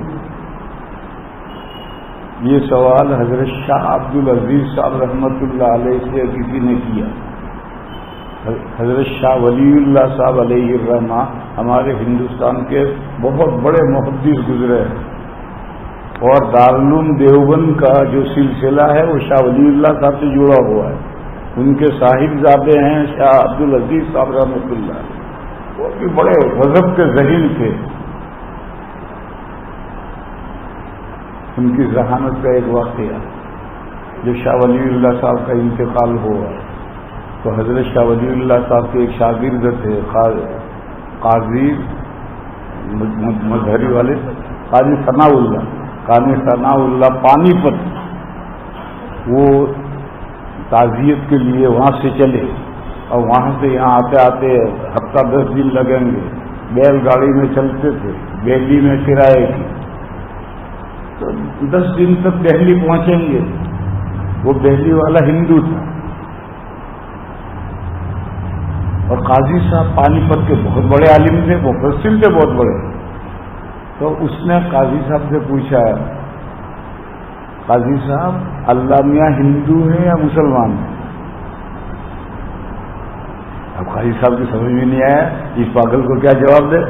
یہ سوال حضرت شاہ عبد العزیز صاحب رحمۃ اللہ علیہ سے کسی نے کیا. حضرت شاہ ولی اللہ صاحب علیہ الرحمہ ہمارے ہندوستان کے بہت بڑے محدث گزرے ہیں اور دارالعلوم دیوبند کا جو سلسلہ ہے وہ شاہ ولی اللہ صاحب سے جڑا ہوا ہے. ان کے صاحبزادے ہیں شاہ عبد العزیز صاحب رحمۃ اللہ. وہ بھی بڑے غضب کے ذہین تھے. ان کی ذہانت کا ایک واقعہ، جو شاہ ولی اللہ صاحب کا انتقال ہوا تو حضرت شاہ ولی اللہ صاحب کے ایک شاگرد تھے قاضی مظہری والے، قاضی ثناء اللہ پانی پت. وہ تعزیت کے لیے وہاں سے چلے اور وہاں سے یہاں آتے آتے ہفتہ 10 دن لگیں گے. بیل گاڑی میں چلتے تھے، دہلی میں کرائے کی، تو 10 دن تک دہلی پہنچیں گے. وہ دہلی والا ہندو تھا اور قاضی صاحب پانی پت کے بہت بڑے عالم تھے، مفسر تھے بہت بڑے. تو اس نے قاضی صاحب سے پوچھا، قاضی صاحب اللہ میاں ہندو ہے یا مسلمان ہے؟ اب قاضی صاحب کی سمجھ میں نہیں آیا اس پاگل کو کیا جواب دے.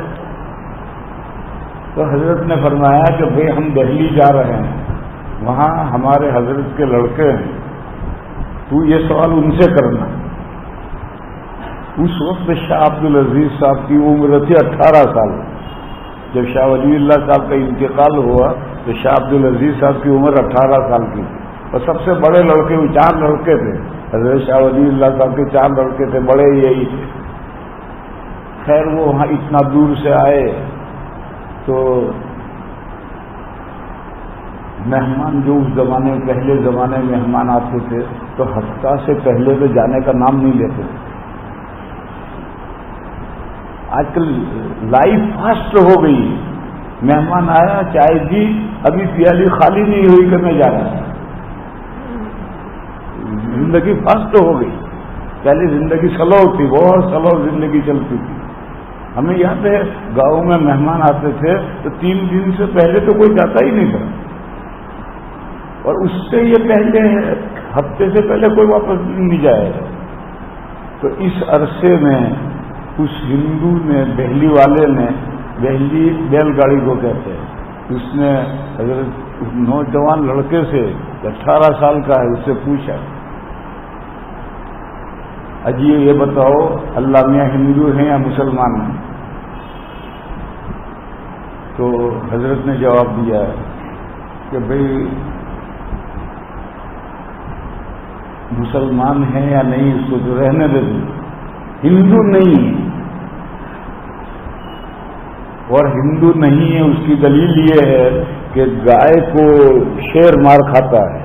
تو حضرت نے فرمایا کہ بھئی ہم دہلی جا رہے ہیں، وہاں ہمارے حضرت کے لڑکے ہیں، تو یہ سوال ان سے کرنا. اس وقت شاہ عبد العزیز صاحب کی عمر تھی 18 سال. جب شاہ ولی اللہ صاحب کا انتقال ہوا تو شاہ عبد العزیز صاحب کی عمر 18 سال کی تھی. اور سب سے بڑے لڑکے 4 لڑکے تھے. حضرت شاہ ولی اللہ صاحب کے 4 لڑکے تھے، بڑے یہی تھے. خیر وہ وہاں اتنا دور سے آئے تو مہمان جو اس زمانے میں پہلے زمانے میں مہمان آتے تھے تو ہفتہ سے پہلے تو جانے کا نام نہیں لیتے. آج کل لائف فاسٹ ہو گئی. مہمان آیا، چائے دی، ابھی پیالی خالی نہیں ہوئی کہ میں جا رہا ہوں. زندگی فاسٹ ہو گئی. پہلے زندگی سلو تھی, بہت سلو زندگی چلتی تھی. ہمیں یاد ہے گاؤں میں مہمان آتے تھے تو 3 دن سے پہلے تو کوئی جاتا ہی نہیں تھا, اور اس سے یہ پہلے ہفتے سے پہلے کوئی واپس نہیں جائے. تو اس عرصے میں اس ہندو نے, دہلی والے نے, دہلی بیل گاڑی کو کہتے ہیں, اس نے حضرت نوجوان لڑکے سے 18 سال کا ہے, اس سے پوچھا اجی یہ بتاؤ اللہ میاں ہندو ہیں یا مسلمان ہیں؟ تو حضرت نے جواب دیا کہ بھئی مسلمان ہیں یا نہیں اس کو تو رہنے دے دیں, ہندو نہیں ہے. اور ہندو نہیں ہے اس کی دلیل یہ ہے کہ گائے کو شیر مار کھاتا ہے,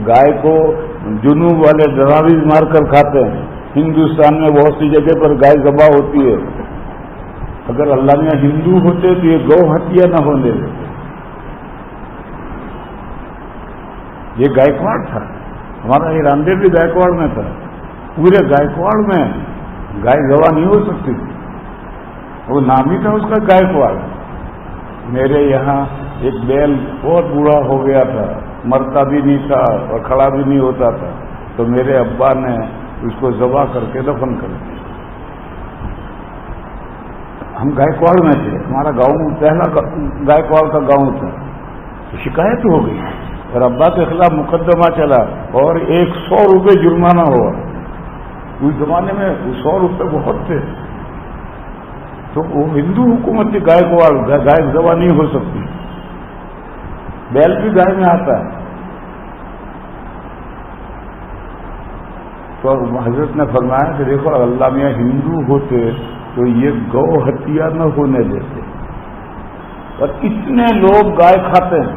گائے کو جنوب والے ڈراویز مار کر کھاتے ہیں. ہندوستان میں بہت سی جگہ پر گائے ذبح ہوتی ہے. اگر اللہ میاں ہندو ہوتے تو یہ گو ہتیا نہ ہونے دیتے. یہ گائیکواڑ تھا, ہمارا یہ راندیر بھی گائیکواڑ میں تھا. پورے گائیکواڑ میں گائے ذبح نہیں ہو سکتی تھی, وہ نام ہی تھا اس کا گائیکواڑ. میرے یہاں ایک بیل بہت بوڑھا ہو گیا تھا, مرتا بھی نہیں تھا اور کھڑا بھی نہیں ہوتا تھا, تو میرے ابا نے اس کو ذبح کر کے دفن کر دیا. ہم گائیکواڑ میں تھے, ہمارا گاؤں پہلا گائیکواڑ کا گاؤں تھا. شکایت ہو گئی اور ابا کے خلاف مقدمہ چلا اور 100 روپے جرمانہ ہوا. اس زمانے میں 100 روپے بہت تھے. تو وہ ہندو حکومت کی گائیکواڑ, گائے ذبح نہیں ہو سکتی. بیل بھی گائے میں آتا ہے. تو حضرت نے فرمایا کہ دیکھو اللہ میاں ہندو ہوتے تو یہ گو ہتیا نہ ہونے دیتے. اور اتنے لوگ گائے کھاتے ہیں,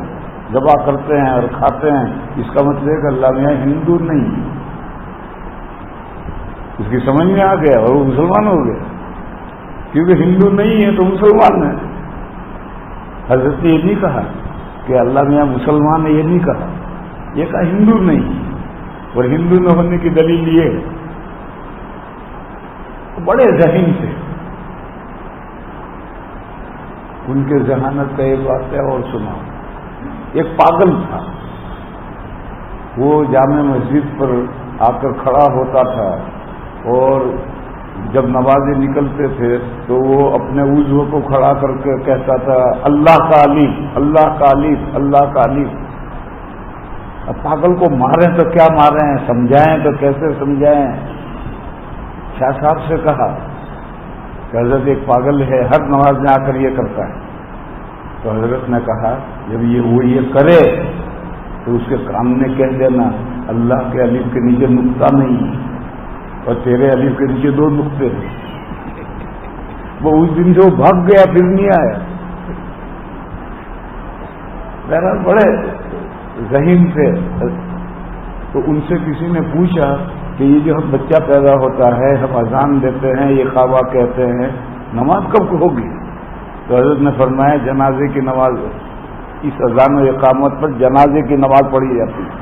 ذبح کرتے ہیں اور کھاتے ہیں, اس کا مطلب ہے کہ اللہ میاں ہندو نہیں. اس کی سمجھ میں آ گیا اور وہ مسلمان ہو گیا, کیونکہ ہندو نہیں ہے تو مسلمان ہے. حضرت نے یہ نہیں کہا کہ اللہ میاں مسلمان ہے, یہ نہیں کہا, یہ کہا ہندو نہیں. اور ہندو نہ ہونے کی دلیل یہ ہے, بڑے ذہین تھے. ان کے ذہانت کا ایک واقعہ اور سنا. ایک پاگل تھا, وہ جامع مسجد پر آ کر کھڑا ہوتا تھا اور جب نمازیں نکلتے تھے تو وہ اپنے وضو کو کھڑا کر کے کہتا تھا اللہ کا علیم, اللہ کا علیم, اللہ کا علیم. اب پاگل کو ماریں تو کیا ماریں, سمجھائیں تو کیسے سمجھائیں. شاہ صاحب سے کہا کہ حضرت ایک پاگل ہے, ہر نماز میں آ کر یہ کرتا ہے. تو حضرت نے کہا جب وہ یہ کرے تو اس کے کام میں کہہ دینا اللہ کے الف کے نیچے نقطہ نہیں اور تیرے الف کے نیچے 2 نقطے ہیں. وہ اس دن سے وہ بھاگ گیا, پھر نہیں آیا. بہرحال بڑے ذہین تھے. تو ان سے کسی نے پوچھا کہ یہ جو ہم بچہ پیدا ہوتا ہے, ہم اذان دیتے ہیں, یہ خوابہ کہتے ہیں, نماز کب ہوگی؟ تو حضرت نے فرمایا جنازے کی نماز, اس اذان و اقامت پر جنازے کی نماز پڑھی جاتی ہے.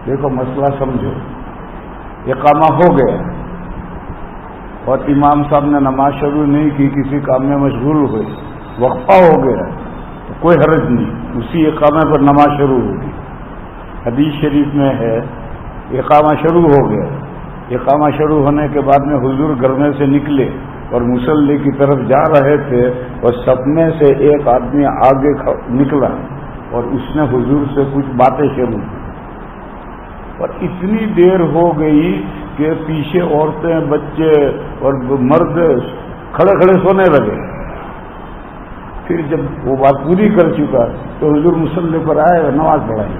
دیکھو مسئلہ سمجھو, اقامہ ہو گیا اور امام صاحب نے نماز شروع نہیں کی, کسی کام میں مشغول ہوئے, وقفہ ہو گیا, تو کوئی حرج نہیں, اسی اقامے پر نماز شروع ہوگی. حدیث شریف میں ہے اقامہ شروع ہو گیا, اقامہ شروع ہونے کے بعد میں حضور گھر میں سے نکلے اور مصلی کی طرف جا رہے تھے اور سپنے سے ایک آدمی آگے نکلا اور اس نے حضور سے کچھ باتیں شروع کی. اور اتنی دیر ہو گئی کہ پیچھے عورتیں, بچے اور مرد کھڑے کھڑے سونے لگے. پھر جب وہ بات پوری کر چکا تو حضور مصلی پر آئے اور نماز پڑھائی,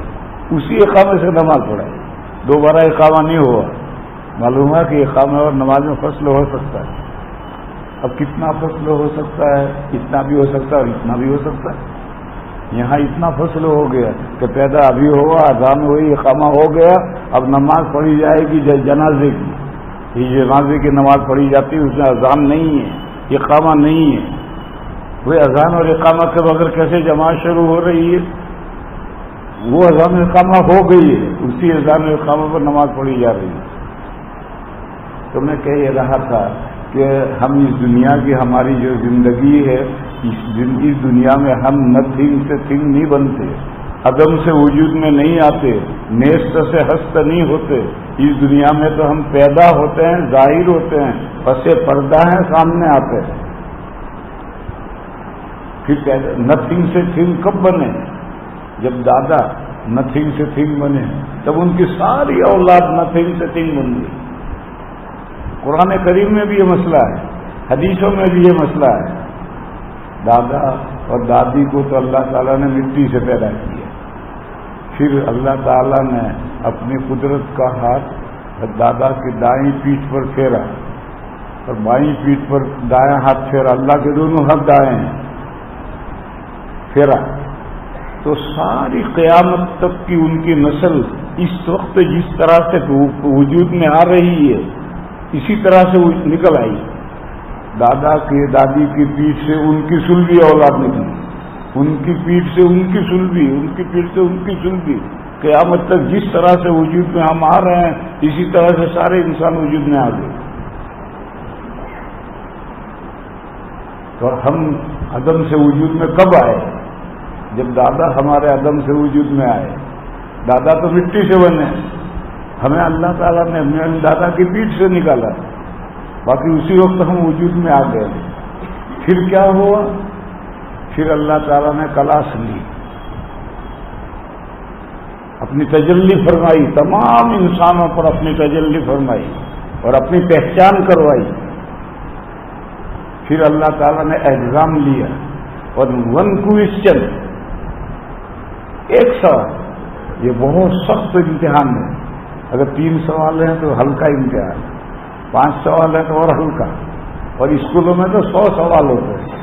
اسی اقامے سے نماز پڑھائی. دوبارہ اقامہ نہیں ہوا. معلوم ہے کہ اقامے اور نماز میں فصل ہو سکتا ہے. اب کتنا فصل ہو سکتا ہے؟ اتنا بھی ہو سکتا ہے اور اتنا بھی ہو سکتا ہے. یہاں اتنا فصل ہو گیا کہ پیدا ابھی ہوا, اذان ہوئی, اقامہ ہو گیا, اب نماز پڑھی جائے گی جنازے کی. یہ جنازے کی نماز پڑھی جاتی ہے, اس میں اذان نہیں ہے, اقامہ نہیں ہے. وہ اذان اور اقامت کے بغیر کیسے جماعت شروع ہو رہی ہے؟ وہ اذان اقامہ ہو گئی ہے، اسی اذان اقامہ پر نماز پڑھی جا رہی ہے۔ تو میں کہہ یہ رہا تھا کہ ہم اس دنیا کی ہماری جو زندگی ہے، اس دنیا میں ہم نتھنگ سے تھنگ نہیں بنتے، عدم سے وجود میں نہیں آتے، نیست سے ہست نہیں ہوتے۔ اس دنیا میں تو ہم پیدا ہوتے ہیں، ظاہر ہوتے ہیں، پس پردہ ہیں، سامنے آتے ہیں۔ پھر نتھنگ سے تھنگ کب بنے؟ جب دادا نتھنگ سے تھنگ بنے، تب ان کی ساری اولاد نتھنگ سے تھنگ بن گئی۔ قرآن کریم میں بھی یہ مسئلہ ہے، حدیثوں میں بھی یہ مسئلہ ہے۔ دادا اور دادی کو تو اللہ تعالیٰ نے مٹی سے پیدا کیا، پھر اللہ تعالیٰ نے اپنی قدرت کا ہاتھ دادا کی دائیں پیٹھ پر پھیرا اور بائیں پیٹھ پر دایاں ہاتھ پھیرا، اللہ کے دونوں ہاتھ دائیں ہیں، پھیرا تو ساری قیامت تک کی ان کی نسل اس وقت جس طرح سے وجود میں آ رہی ہے اسی طرح سے نکل آئی۔ دادا کی دادی کی پیٹھ سے ان کی سلبی اولاد نکلی، ان کی پیٹھ سے ان کی سلبی، ان کی پیٹھ سے ان کی سلبی، قیامت تک جس طرح سے وجود میں ہم آ رہے ہیں اسی طرح سے سارے انسان وجود میں آ گئے۔ اور ہم عدم سے وجود میں کب آئے؟ جب دادا ہمارے عدم سے وجود میں آئے۔ دادا تو مٹی سے بنے، ہمیں اللہ تعالیٰ نے میرے دادا کی پیٹھ سے نکالا، باقی اسی وقت ہم وجود میں آ گئے۔ پھر کیا ہوا؟ پھر اللہ تعالیٰ نے کلاس لی، اپنی تجلی فرمائی، تمام انسانوں پر اپنی تجلی فرمائی اور اپنی پہچان کروائی۔ پھر اللہ تعالیٰ نے ایگزام لیا اور 1 کوئسچن، ایک سوال، یہ بہت سخت امتحان ہے۔ اگر 3 سوال ہیں تو ہلکا امتحان، 5 سوال ہیں تو اور ہلکا، اور اسکولوں میں تو 100 سوال ہوتے ہیں۔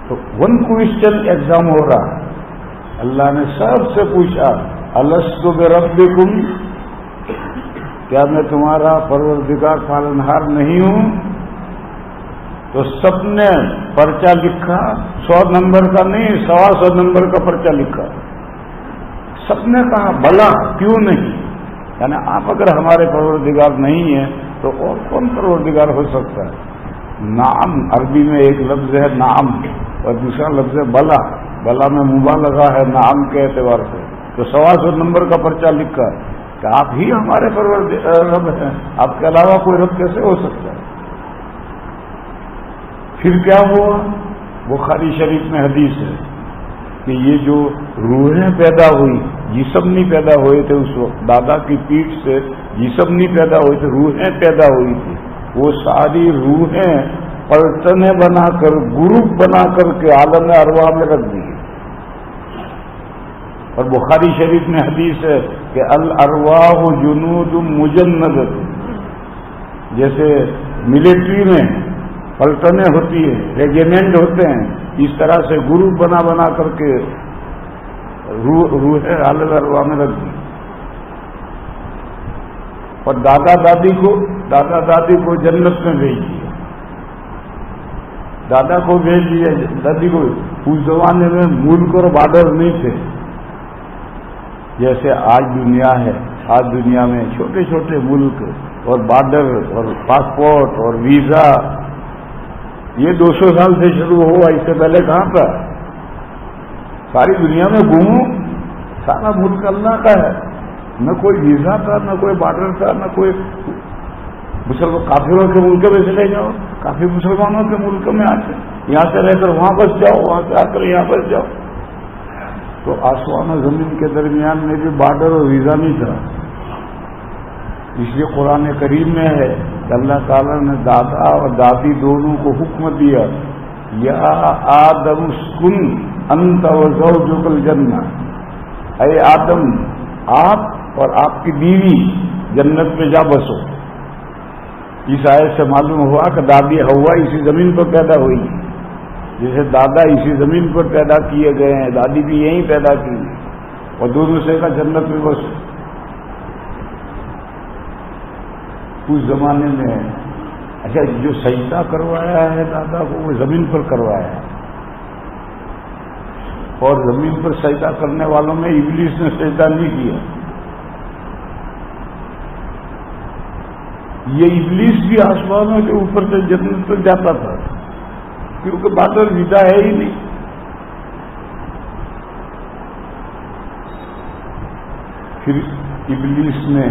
تو 1 کوئسچن ایگزام ہو رہا، اللہ نے سب سے پوچھا الست بربکم، کیا میں تمہارا پروردگار پالنہار نہیں ہوں؟ تو سب نے پرچہ لکھا، 100 نمبر کا نہیں، 125 نمبر کا پرچہ لکھا۔ سب نے کہا بلا، کیوں نہیں؟ یعنی آپ اگر ہمارے پروردگار نہیں ہیں تو اور کون پروردگار ہو سکتا ہے؟ نعم، عربی میں ایک لفظ ہے نعم اور دوسرا لفظ ہے بلا، بلا میں مبالغہ ہے نعم کے اعتبار سے۔ تو 125 نمبر کا پرچہ لکھا کہ آپ ہی ہمارے پروردگار رب ہیں، آپ کے علاوہ کوئی رب کیسے ہو سکتا ہے؟ پھر کیا ہوا؟ بخاری شریف میں حدیث ہے کہ یہ جو روحیں پیدا ہوئی، جسم نہیں پیدا ہوئے تھے اس وقت، دادا کی پیٹھ سے جسم نہیں پیدا ہوئے تھے، روحیں پیدا ہوئی تھی، وہ ساری روحیں پلٹنے بنا کر، گروپ بنا کر کے عالم ارواح میں رکھ دی۔ اور بخاری شریف میں حدیث ہے کہ الارواح جنود مجندۃ، جیسے ملٹری میں پلٹنیں ہوتی ہیں، ریجیمنٹ ہوتے ہیں، اس طرح سے گروپ بنا بنا کر کے روح عالم ارواح میں رکھ دی۔ اور دادا دادی کو جنت میں بھیج دیا، دادا کو بھیج دیا، دادی کو۔ اس زمانے میں ملک اور بارڈر نہیں تھے جیسے آج دنیا ہے۔ آج دنیا میں چھوٹے چھوٹے ملک اور بارڈر اور پاسپورٹ اور ویزا، یہ 200 سال سے شروع ہوا، اس سے پہلے کہاں تھا؟ ساری دنیا میں گھوموں، سارا ملک اللہ کا ہے، نہ کوئی ویزا تھا، نہ کوئی بارڈر تھا، نہ کوئی کافروں کے ملک میں چلے جاؤ، کافی مسلمانوں کے ملک میں آتے، یہاں سے رہ کر وہاں بس جاؤ، وہاں سے آ کر یہاں بس جاؤ۔ تو آسمان و زمین کے درمیان میں بھی بارڈر اور ویزا نہیں تھا۔ اس لیے قرآن کریم میں ہے کہ اللہ تعالیٰ نے دادا اور دادی دونوں کو حکم دیا، یا آدم اسکن انت وزوجک الجنہ، اے آدم آپ اور آپ کی بیوی جنت میں جا بسو۔ اس آیت سے معلوم ہوا کہ دادی ہوا اسی زمین پر پیدا ہوئی، جیسے دادا اسی زمین پر پیدا کیے گئے ہیں، دادی بھی یہیں پیدا کی، اور دونوں سے کا جنت میں بسو۔ اس زمانے میں اچھا جو سجدہ کروایا ہے دادا کو وہ زمین پر کروایا ہے، اور زمین پر سجدہ کرنے والوں میں ابلیس نے سجدہ نہیں کیا. یہ ابلیس بھی آسمانوں کے اوپر سے جنت تک جاتا تھا کیونکہ بادل ودا ہے ہی نہیں. پھر ابلیس نے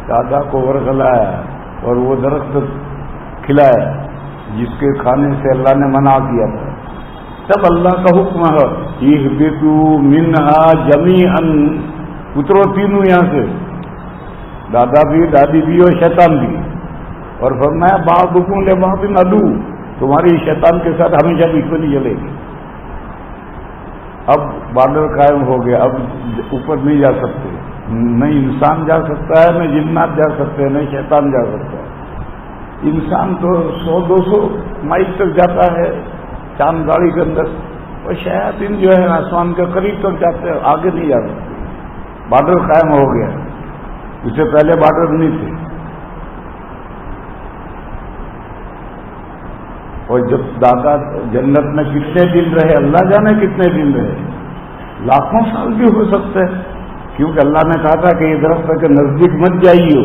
دادا کو ورگلایا اور وہ درخت کھلایا جس کے کھانے سے اللہ نے منع کیا تھا. تب اللہ کا حکم ہے اہبطوا منہا جمیعا، اترو تینوں یہاں سے، دادا بھی، دادی بھی اور شیطان بھی. اور فرمایا بعضکم لبعض عدو، تمہاری شیطان کے ساتھ ہمیشہ دشمنی چلے گی. اب بارڈر قائم ہو گیا، اب اوپر نہیں جا سکتے، نہ انسان جا سکتا ہے، نہ جنات جا سکتے ہیں، نہ شیطان جا سکتا ہے. انسان تو 100-200 مائل تک جاتا ہے چاند گاڑی کے اندر، اور شیاطین جو ہے آسمان کے قریب تک جاتے ہیں، آگے نہیں جا سکتے. بارڈر قائم ہو گیا، اس سے پہلے بارڈر نہیں تھے. اور جب دادا جنت میں کتنے دن رہے، اللہ جانے کتنے دن رہے، لاکھوں سال بھی ہو سکتے ہیں، کیونکہ اللہ نے کہا تھا کہ یہ درخت کے نزدیک مت جائیے.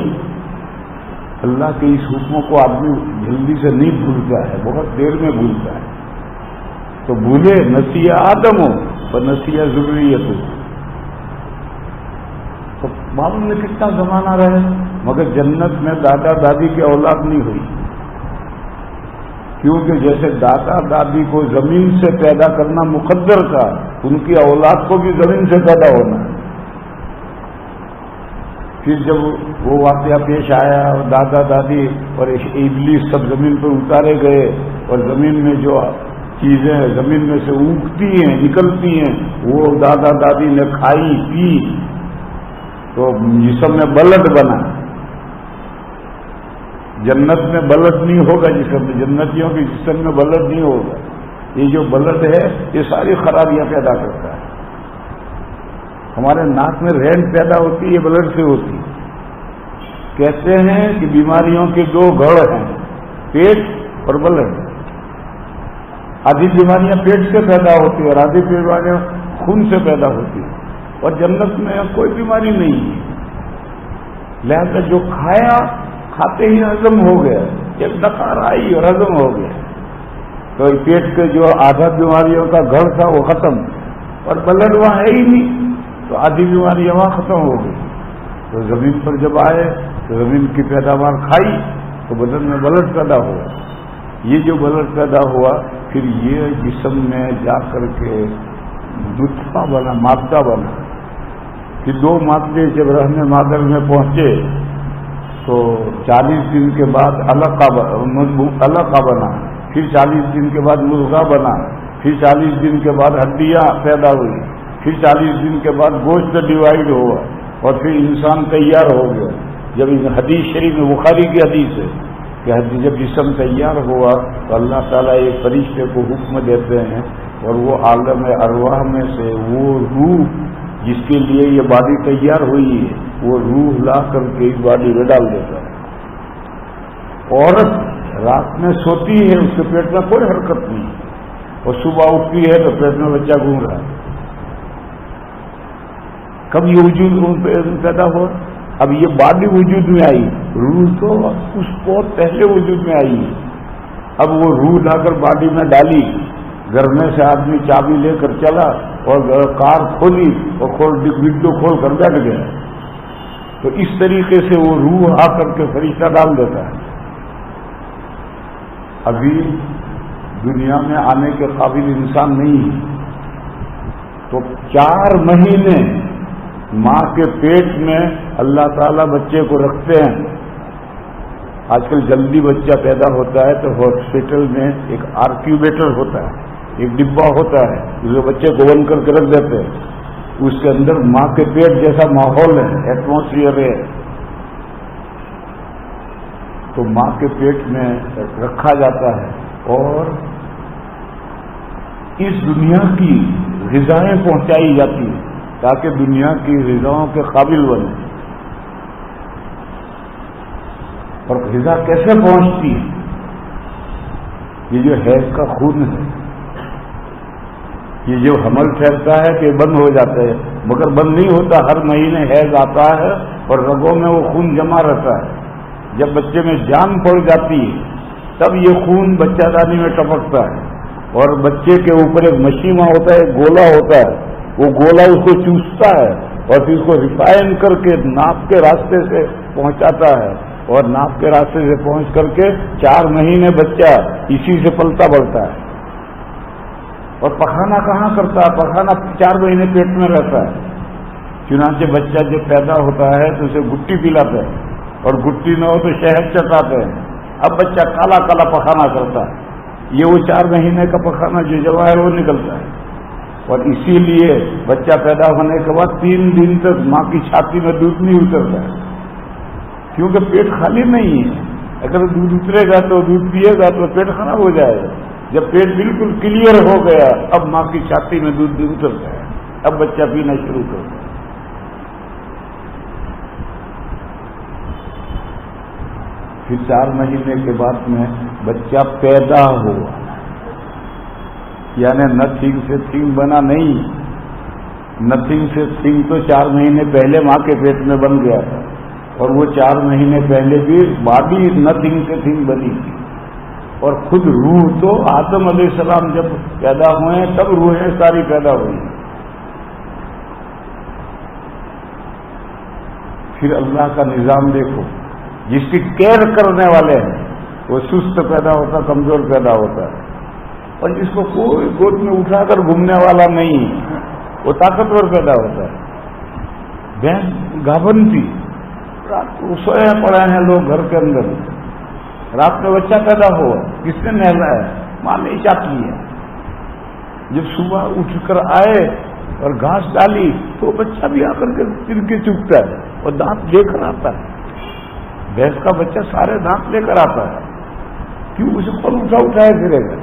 اللہ کے اس حکموں کو آدمی جلدی سے نہیں بھولتا ہے، بہت دیر میں بھولتا ہے. تو بھولے نسیہ آدم ہو اور نسیہ ذریت ہو، تو معلوم نے کتنا زمانہ رہے، مگر جنت میں دادا دادی کی اولاد نہیں ہوئی. کیونکہ جیسے دادا دادی کو زمین سے پیدا کرنا مقدر تھا، ان کی اولاد کو بھی زمین سے پیدا ہونا ہے. پھر جب وہ واقعہ پیش آیا اور دادا دادی اور ابلیس سب زمین پر اتارے گئے، اور زمین میں جو چیزیں زمین میں سے اگتی ہیں نکلتی ہیں وہ دادا دادی نے کھائی پی، تو جسم میں بلد بنا. جنت میں بلد نہیں ہوگا جسم میں، جنتیوں کے جسم میں بلد نہیں ہوگا. یہ جو بلد ہے یہ ساری خرابیاں پیدا کرتا ہے. ہمارے ناک میں رینٹ پیدا ہوتی ہے، یہ بلڈ سے ہوتی. کہتے ہیں کہ بیماریوں کے 2 گڑھ ہیں، پیٹ اور بلڈ. آدھی بیماریاں پیٹ سے پیدا ہوتی ہیں اور آدھی بیماریاں خون سے پیدا ہوتی ہیں. اور جنت میں کوئی بیماری نہیں ہے، لہذا جو کھایا کھاتے ہی ہضم ہو گیا، ایک ڈکار آئی اور ہضم ہو گیا. تو پیٹ کے جو آدھا بیماریوں کا گھر تھا وہ ختم، اور بلڈ وہاں ہے ہی نہیں، تو آدھی بیماریاں وہاں ختم ہو گئی. تو زمین پر جب آئے تو زمین کی پیداوار کھائی تو بدن میں بلڈ پیدا ہوا. یہ جو بلڈ پیدا ہوا پھر یہ جسم میں جا کر کے نطفہ بنا، مادہ بنا. پھر 2 مادے جب رحم مادر میں پہنچے تو 40 دن کے بعد علقہ بنا، پھر 40 دن کے بعد مضغہ بنا، پھر 40 دن کے بعد ہڈیاں پیدا ہوئی، پھر 40 دن کے بعد گوشت ڈیوائڈ ہوا، اور پھر انسان تیار ہو گیا. جب حدیث شریف میں بخاری کی حدیث ہے کہ جب جسم تیار ہوا تو اللہ تعالیٰ ایک فرشتے کو حکم دیتے ہیں، اور وہ عالم ارواح میں سے وہ روح جس کے لیے یہ باڈی تیار ہوئی ہے وہ روح لا کر کے اس باڈی میں ڈال دیتا ہے. عورت رات میں سوتی ہے، اس کے پیٹ میں کوئی حرکت نہیں، اور صبح اٹھتی ہے تو پیٹ میں بچہ گھوم رہا ہے. کب یہ وجود پیدا ہوا؟ اب یہ باڈی وجود میں آئی، روح تو اس کو پہلے وجود میں آئی ہے. اب وہ روح لا کر باڈی میں ڈالی، گھر میں سے آدمی چابی لے کر چلا اور کار کھولی اور ونڈو کھول کر بیٹھ گیا. تو اس طریقے سے وہ روح آ کر کے فرشتہ ڈال دیتا ہے. ابھی دنیا میں آنے کے قابل انسان نہیں ہے، تو 4 مہینے ماں کے پیٹ میں اللہ تعالیٰ بچے کو رکھتے ہیں. آج کل جلدی بچہ پیدا ہوتا ہے تو ہاسپٹل میں ایک آرکیوبیٹر ہوتا ہے، ایک ڈبہ ہوتا ہے، اسے بچے کو بند کر کے رکھ دیتے ہیں. اس کے اندر ماں کے پیٹ جیسا ماحول ہے، ایٹماسفیئر ہے، تو ماں کے پیٹ میں رکھا جاتا ہے اور اس دنیا کی غذائیں پہنچائی جاتی ہیں تاکہ دنیا کی غذاؤں کے قابل بنے. اور غذا کیسے پہنچتی ہے؟ یہ جو حیض کا خون ہے یہ جو حمل ٹھہرتا ہے کہ بند ہو جاتے ہیں، مگر بند نہیں ہوتا، ہر مہینے حیض آتا ہے اور رگوں میں وہ خون جمع رہتا ہے۔ جب بچے میں جان پڑ جاتی ہے تب یہ خون بچہ دانی میں ٹپکتا ہے، اور بچے کے اوپر ایک مشیمہ ہوتا ہے، ایک گولا ہوتا ہے، وہ گولا اس کو چوستا ہے اور پھر اس کو ریفائن کر کے ناپ کے راستے سے پہنچاتا ہے، اور ناپ کے راستے سے پہنچ کر کے 4 مہینے بچہ اسی سے پلتا بڑھتا ہے۔ اور پخانا کہاں کرتا ہے؟ پخانا 4 مہینے پیٹ میں رہتا ہے۔ چنانچہ بچہ جب پیدا ہوتا ہے تو اسے گٹی پلاتے ہیں، اور گٹی نہ ہو تو شہد چٹاتے ہیں۔ اب بچہ کالا کالا پخانا کرتا ہے، یہ وہ 4 مہینے کا پخانا جو جمع ہے وہ نکلتا ہے۔ اور اسی لیے بچہ پیدا ہونے کے بعد 3 دن تک ماں کی چھاتی میں دودھ نہیں اترتا ہے، کیونکہ پیٹ خالی نہیں ہے۔ اگر دودھ اترے گا تو دودھ پیے گا تو پیٹ خراب ہو جائے گا۔ جب پیٹ بالکل کلیئر ہو گیا اب ماں کی چھاتی میں دودھ بھی اترتا ہے، اب بچہ پینا شروع کرتا ہے۔ پھر 4 مہینے کے بعد میں بچہ پیدا ہوا، یعنی نتھنگ سے تھنگ بنا نہیں، نتھنگ سے تھنگ تو 4 مہینے پہلے ماں کے پیٹ میں بن گیا تھا، اور وہ 4 مہینے پہلے بھی باڈی نتھنگ سے تھنگ بنی تھی، اور خود روح تو آدم علیہ السلام جب پیدا ہوئے ہیں تب روحیں ساری پیدا ہوئی۔ پھر اللہ کا نظام دیکھو، جس کی کیئر کرنے والے ہیں وہ سست پیدا ہوتا، کمزور پیدا ہوتا ہے، اور جس کو کوئی گود میں اٹھا کر گھومنے والا نہیں وہ طاقتور پیدا ہوتا ہے۔ بہن گابن تھی، رات کو سوئے پڑے ہیں لوگ گھر کے اندر، رات میں بچہ پیدا ہوا، کس نے نہلایا؟ ماں نے چاٹی ہے۔ جب صبح اٹھ کر آئے اور گھاس ڈالی تو بچہ بھی آ کر کے تن کے چپتا ہے اور دانت لے کر آتا ہے۔ بھینس کا بچہ سارے دانت لے کر آتا ہے، کیوں؟ اسے پر اٹھائے پھرے گا۔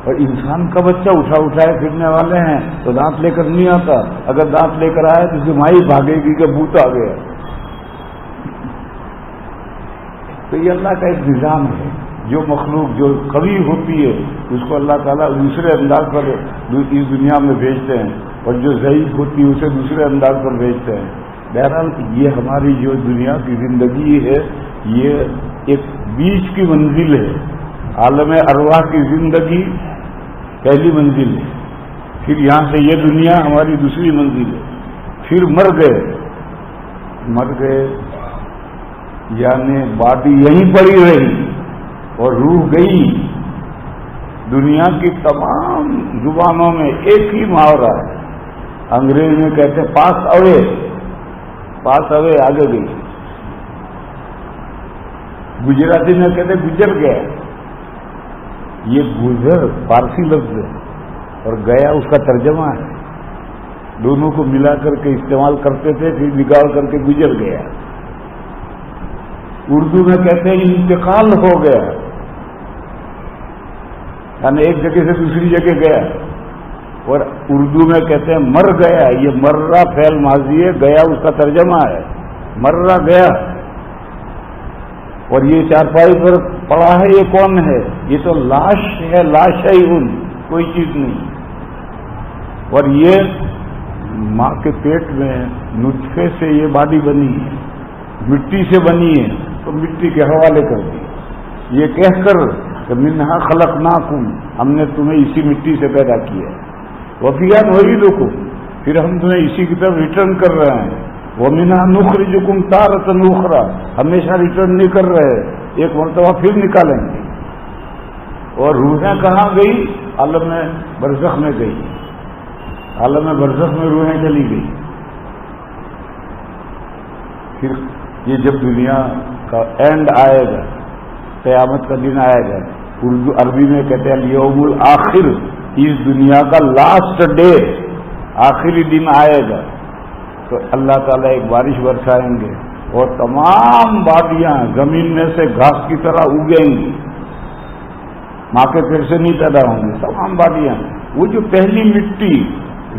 اور انسان کا بچہ اٹھائے پھرنے والے ہیں تو دانت لے کر نہیں آتا، اگر دانت لے کر آئے تو اسے مائی بھاگے گی کہ بھوت آ گیا۔ تو یہ اللہ کا ایک نظام ہے، جو مخلوق جو قوی ہوتی ہے اس کو اللہ تعالیٰ دوسرے انداز پر اس دنیا میں بھیجتے ہیں، اور جو ضعیف ہوتی ہے اسے دوسرے انداز پر بھیجتے ہیں۔ بہرحال یہ ہماری جو دنیا کی زندگی ہے یہ ایک بیچ کی منزل ہے، عالم ارواح کی زندگی پہلی منزل ہے، پھر یہاں سے یہ دنیا ہماری دوسری منزل ہے، پھر مر گئے یعنی باڈی یہیں پڑی رہی اور روح گئی۔ دنیا کی تمام زبانوں میں ایک ہی محاورہ ہے، انگریزی میں کہتے ہیں پاس اوے، پاس اوے، آگے گئی۔ گجراتی میں کہتے ہیں گزر گیا۔ یہ گزر فارسی لفظ ہے اور گیا اس کا ترجمہ ہے، دونوں کو ملا کر کے استعمال کرتے تھے، پھر نکال کر کے گزر گیا۔ اردو میں کہتے ہیں انتقال ہو گیا، یعنی ایک جگہ سے دوسری جگہ گیا، اور اردو میں کہتے ہیں مر گیا۔ یہ مرہ فعل ماضی ہے، گیا اس کا ترجمہ ہے، مرہ گیا۔ اور یہ چارپائی پر پڑا ہے یہ کون ہے؟ یہ تو لاش ہے، لاش ہے، کوئی چیز نہیں۔ اور یہ ماں کے پیٹ میں نطفے سے یہ باڈی بنی ہے، مٹی سے بنی ہے، تو مٹی کے حوالے کر دی، یہ کہہ کر کہ منہا خلقناکم، ہم نے تمہیں اسی مٹی سے پیدا کیا ہے، وفیہا نعیدکم، پھر ہم تمہیں اسی کی طرف ریٹرن کر رہے ہیں، ومنہا نخرجکم تارۃ اخری، ہمیشہ ریٹرن نہیں کر رہے، ایک مرتبہ پھر نکالیں گے۔ اور روحیں کہاں گئی؟ عالم برزخ میں گئی، عالم برزخ میں روحیں چلی گئی۔ پھر یہ جب دنیا کا اینڈ آئے گا، قیامت کا دن آئے گا، عربی میں کہتے ہیں الیوم الآخر، اس دنیا کا لاسٹ ڈے، آخری دن آئے گا، تو اللہ تعالیٰ ایک بارش برسائیں گے اور تمام باڈیاں زمین میں سے گھاس کی طرح اگیں گی، ماں کے پیٹ سے نہیں پیدا ہوں گی تمام باڈیاں۔ وہ جو پہلی مٹی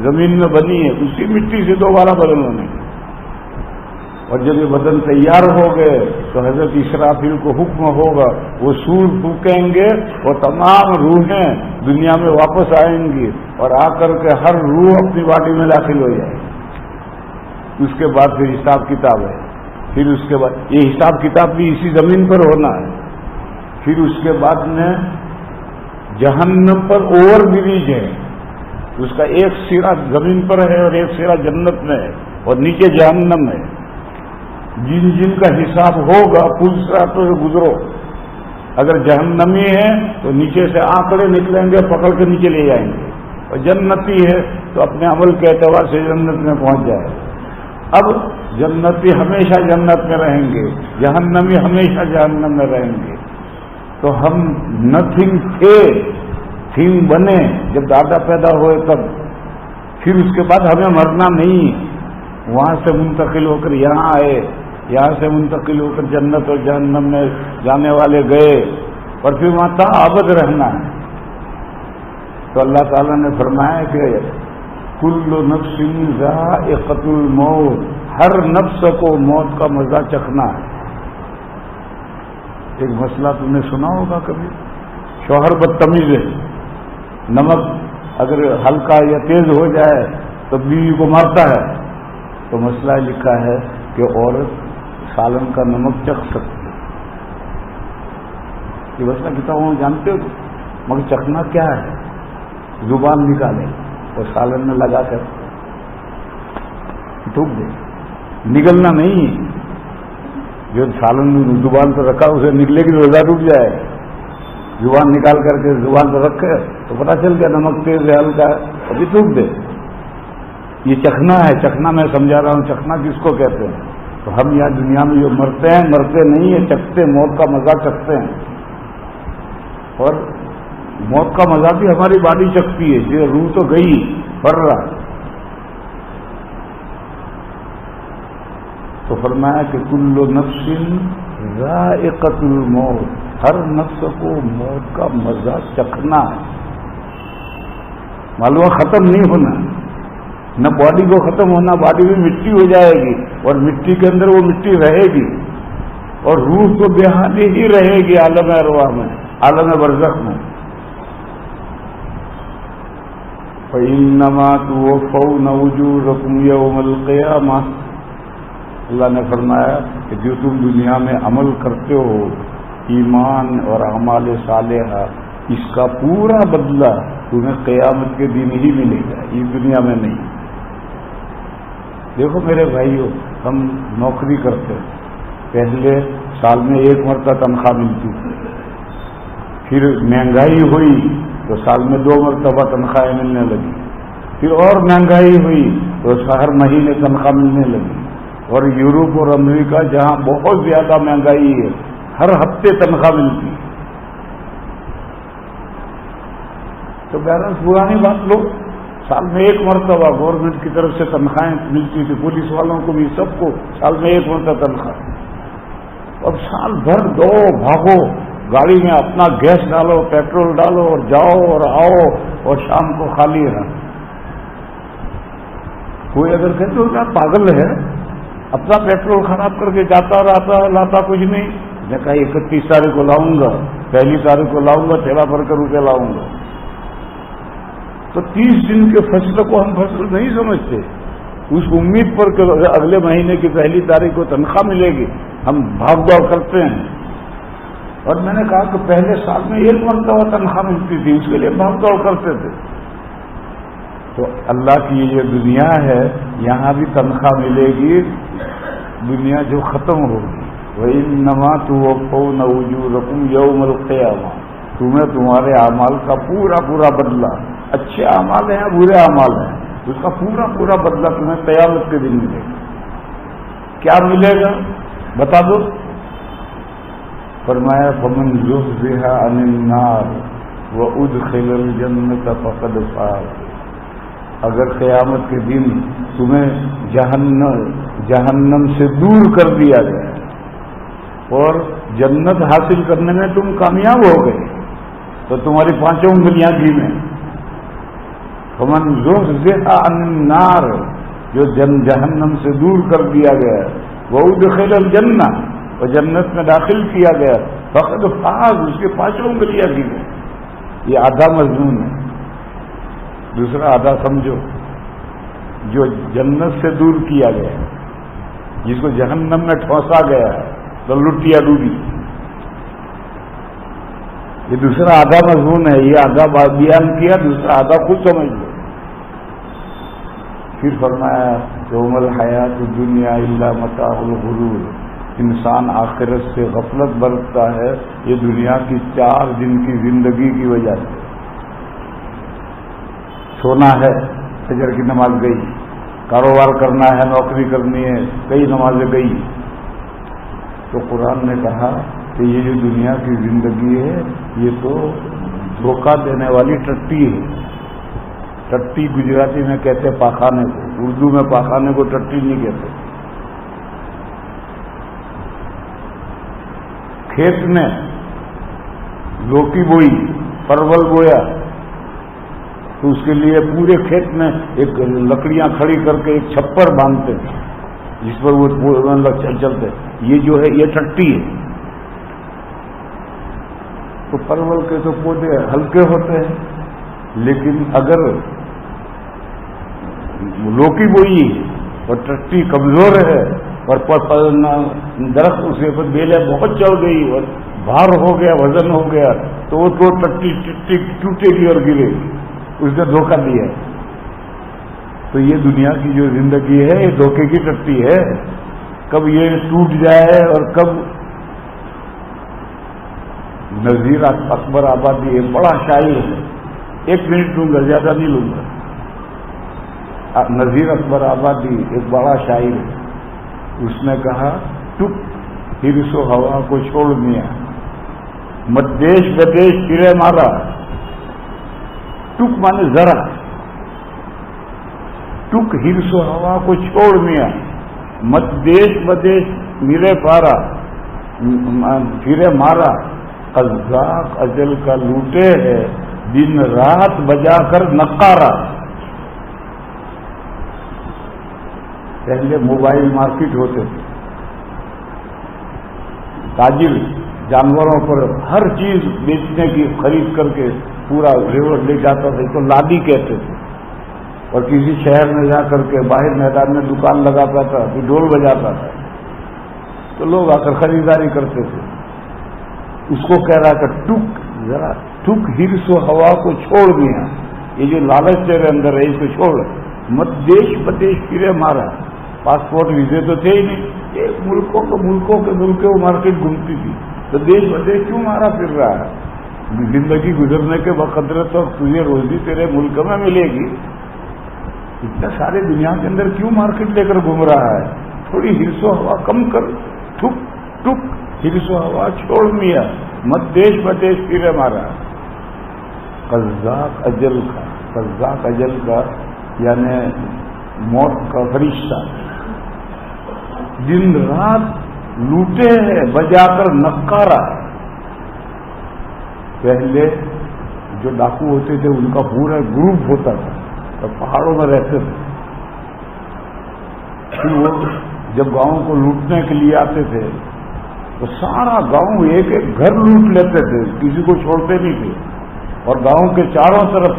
زمین میں بنی ہے اسی مٹی سے دوبارہ بدل ہونے گی، اور جب یہ بدن تیار ہو گئے تو حضرت اسرافیل کو حکم ہوگا، وہ سور پھونکیں گے اور تمام روحیں دنیا میں واپس آئیں گی اور آ کر کے ہر روح اپنی باڈی میں داخل ہو جائے گی۔ اس کے بعد پھر حساب کتاب ہے، پھر اس کے بعد یہ حساب کتاب بھی اسی زمین پر ہونا ہے۔ پھر اس کے بعد میں جہنم پر اوور بریج ہے، اس کا ایک سرا زمین پر ہے اور ایک سرا جنت میں ہے اور نیچے جہنم ہے۔ جن جن کا حساب ہوگا پل سراتوں سے گزرو، اگر جہنمی ہے تو نیچے سے آنکڑے نکلیں گے، پکڑ کے نیچے لے جائیں گے، اور جنتی ہے تو اپنے عمل کے اعتبار سے جنت میں پہنچ جائے۔ اب جنتی ہمیشہ جنت میں رہیں گے، جہنمی ہمیشہ جہنم میں رہیں گے۔ تو ہم نتھنگ تھے، تھنگ بنے جب دادا پیدا ہوئے تب، پھر اس کے بعد ہمیں مرنا نہیں، وہاں سے منتقل ہو کر یہاں آئے، یہاں سے منتقل ہو کر جنت اور جہنم میں جانے والے گئے اور پھر وہاں تا ابد رہنا ہے۔ تو اللہ تعالیٰ نے فرمایا کہ کل نفس ذائقۃ الموت، ہر نفس کو موت کا مزہ چکھنا ہے۔ ایک مسئلہ تم نے سنا ہوگا کبھی، شوہر بدتمیز ہے، نمک اگر ہلکا یا تیز ہو جائے تو بیوی کو مارتا ہے، تو مسئلہ لکھا ہے کہ عورت سالن کا نمک چکھ سکتی ہے۔ یہ مسئلہ کتابوں میں جانتے ہو، مگر چکھنا کیا ہے؟ زبان نکالے اور سالن میں لگا کر تھوک دے، نگلنا نہیں۔ جو سالن زبان پر رکھا اسے نکلے گی روزہ ڈوب جائے، زبان نکال کر کے زبان پر رکھے تو پتہ چل گیا نمک تیز ہے ہلکا ہے، ابھی تھوک دے۔ یہ چکھنا ہے، چکھنا میں سمجھا رہا ہوں، چکھنا کس کو کہتے ہیں؟ تو ہم یہاں دنیا میں جو مرتے ہیں مرتے نہیں ہیں، چکھتے، موت کا مزہ چکھتے ہیں، اور موت کا مزہ بھی ہماری باڈی چکھتی ہے، یہ روح تو گئی پڑ رہا۔ تو فرمایا کہ کل نفس ذائقۃ الموت، ہر نفس کو موت کا مزہ چکھنا ہے۔ معلوم ختم نہیں ہونا، نہ باڈی کو ختم ہونا، باڈی بھی مٹی ہو جائے گی اور مٹی کے اندر وہ مٹی رہے گی، اور روح تو بے حالی ہی رہے گی عالم ارواح میں، عالم برزخ میں۔ فَإِنَّمَا تُوَفَّوْنَ أُجُورَكُمْ يَوْمَ الْقِيَامَةِ، اللہ نے فرمایا کہ جو تم دنیا میں عمل کرتے ہو، ایمان اور اعمال صالحہ، اس کا پورا بدلہ تمہیں قیامت کے دن ہی ملے گا، اس دنیا میں نہیں۔ دیکھو میرے بھائیوں، ہم نوکری کرتے ہیں، پہلے سال میں ایک مرتبہ تنخواہ ملتی تھی، پھر مہنگائی ہوئی تو سال میں 2 مرتبہ تنخواہیں ملنے لگی، پھر اور مہنگائی ہوئی تو ہر مہینے تنخواہ ملنے لگی، اور یورپ اور امریکہ جہاں بہت زیادہ مہنگائی ہے ہر ہفتے تنخواہ ملتی ہے۔ تو بیلنس پرانی بات لو، سال میں ایک مرتبہ گورنمنٹ کی طرف سے تنخواہیں ملتی تھی، پولیس والوں کو بھی، سب کو سال میں ایک مرتبہ تنخواہ۔ اب سال بھر دو بھاگو، گاڑی میں اپنا گیس ڈالو، پیٹرول ڈالو اور جاؤ اور آؤ، اور شام کو خالی رہا۔ کوئی اگر کہتے ہو کیا پاگل ہے، اپنا پیٹرول خراب کر کے جاتا رہتا ہے، لاتا کچھ نہیں۔ میں کہا 31 تاریخ کو لاؤں گا، 1 تاریخ کو لاؤں گا، تھیلا بھر کر روپے لاؤں گا۔ تو 30 دن کے فصل کو ہم فصل نہیں سمجھتے، اس امید پر کہ اگلے مہینے کی 1 تاریخ کو تنخواہ ملے گی ہم بھاگ دوڑ کرتے ہیں۔ اور میں نے کہا کہ پہلے سال میں 1 مرتبہ تنخواہ ملتی تھی، اس کے لیے بھاگ دوڑ کرتے تھے۔ تو اللہ کی یہ دنیا ہے، یہاں بھی تنخواہ ملے گی، دنیا جو ختم ہوگی۔ وَإِنَّمَا تُوَفَّوْنَ أُجُورَكُمْ يَوْمَ الْقِيَامَةِ، تمہیں تمہارے اعمال کا پورا پورا بدلہ، اچھے اعمال ہیں برے اعمال ہیں، اس کا پورا پورا بدلہ تمہیں قیامت کے دن ملے گا۔ کیا ملے گا بتا دو؟ فرمایا فَمَنْ زُحْزِحَ عَنِ النَّارِ وَأُدْخِلَ الْجَنَّةَ فَقَدْ فَازَ، اگر قیامت کے دن تمہیں جہنم سے دور کر دیا گیا اور جنت حاصل کرنے میں تم کامیاب ہو گئے تو تمہاری 5 انگلیاں گھی میں۔ فمن زحزح عن النار، جو جہنم سے دور کر دیا گیا وَأُدْخِلَ الْجَنَّةَ، اور جنت میں داخل کیا گیا، فقد فاز، اس کے پانچوں انگلیاں کی گئی. یہ آدھا مضمون ہے. دوسرا آدھا سمجھو، جو جنت سے دور کیا گیا، جس کو جہنم میں ٹھونسا گیا ہے تو لٹیا ڈوبی. یہ دوسرا آدھا مضمون ہے. یہ آدھا بیان کیا، دوسرا آدھا خود سمجھ لو. پھر فرمایا کہ وَمَا الْحَيَاةُ الدُّنْيَا إِلَّا مَتَاعُ الْغُرُورِ، انسان آخرت سے غفلت برتتا ہے یہ دنیا کی 4 دن کی زندگی کی وجہ سے. سونا ہے، فجر کی نماز گئی، کاروبار کرنا ہے، نوکری کرنی ہے، کئی نمازیں گئی. تو قرآن نے کہا کہ یہ جو دنیا کی زندگی ہے یہ تو دھوکہ دینے والی ٹٹی ہے. ٹٹی گجراتی میں کہتے پاخانے کو، اردو میں پاخانے کو ٹٹی نہیں کہتے. کھیت میں لوکی بوئی، پرول بویا، تو اس کے لیے پورے کھیت میں ایک لکڑیاں کھڑی کر کے ایک چھپر باندھتے تھے جس پر وہ چلتے. یہ جو ہے یہ ٹٹی ہے. تو پرول کے تو پودے ہلکے ہوتے ہیں، لیکن اگر لوکی بوئی اور ٹٹی کمزور ہے اور درخت اس کے پر بیلیں بہت چڑھ گئی اور بھار ہو گیا، وزن ہو گیا، تو وہ ٹٹی ٹوٹے گی اور گرے گی. اس نے دھوکہ دیا. تو یہ دنیا کی جو زندگی ہے یہ دھوکے کی ٹٹی ہے. کب یہ ٹوٹ جائے اور کب. نذیر اکبر آبادی ایک بڑا شاعر ہے، 1 منٹ لوں گا، زیادہ نہیں لوں گا. نذیر اکبر آبادی ایک بڑا شاعر ہے. اس نے کہا ٹک ہرس و ہوا کو چھوڑ دیا، مت دیش بدیش پھرے مارا. ٹک مانے ذرا، ٹک ہرس و ہوا کو چھوڑ دیا، مت دیش بدیش میرے پارا پھرے مارا. قذاق اجل کا لوٹے ہے، دن رات بجا کر نقارا. پہلے موبائل مارکیٹ ہوتے تھے، تاجر جانوروں پر ہر چیز بیچنے کی خرید کر کے پورا ریور لے جاتا تھا، تو لادی کہتے تھے. اور کسی شہر میں جا کر کے باہر میدان میں دکان لگاتا تھا، تو ڈھول بجاتا تھا، تو لوگ آ کر خریداری کرتے تھے. اس کو کہہ رہا کہ ٹک ذرا، ٹک ہرس و ہوا کو چھوڑ دیا. یہ جو لالچ تیرے اندر ہے اس کو چھوڑ. مت دیش بدیش پھرے مارا. پاسپورٹ ویزے تو تھے ہی نہیں، ایک ملکوں کے وہ مارکیٹ گھومتی تھی، تو دیش بدیش کیوں مارا پھر رہا ہے؟ زندگی گزرنے کے بقدر تو تجھے روزی تیرے ملک میں ملے گی. اتنا سارے دنیا کے اندر کیوں مارکیٹ لے کر گھوم رہا ہے؟ تھوڑی ہرس و ہوا کم کر. ٹک ٹک ہرس و ہوا چھوڑ دیا، مت دیش بدیش پھرے مارا. قذاق اجل کا یعنی موت کا فرشتہ دن رات لوٹے ہیں بجا کر نقارا. پہلے جو ڈاکو ہوتے تھے ان کا پورا گروپ ہوتا تھا اور پہاڑوں میں رہتے تھے. پھر وہ جب گاؤں کو لوٹنے کے لیے آتے تھے تو سارا گاؤں ایک ایک گھر لوٹ لیتے تھے، کسی کو چھوڑتے نہیں تھے. اور گاؤں کے چاروں طرف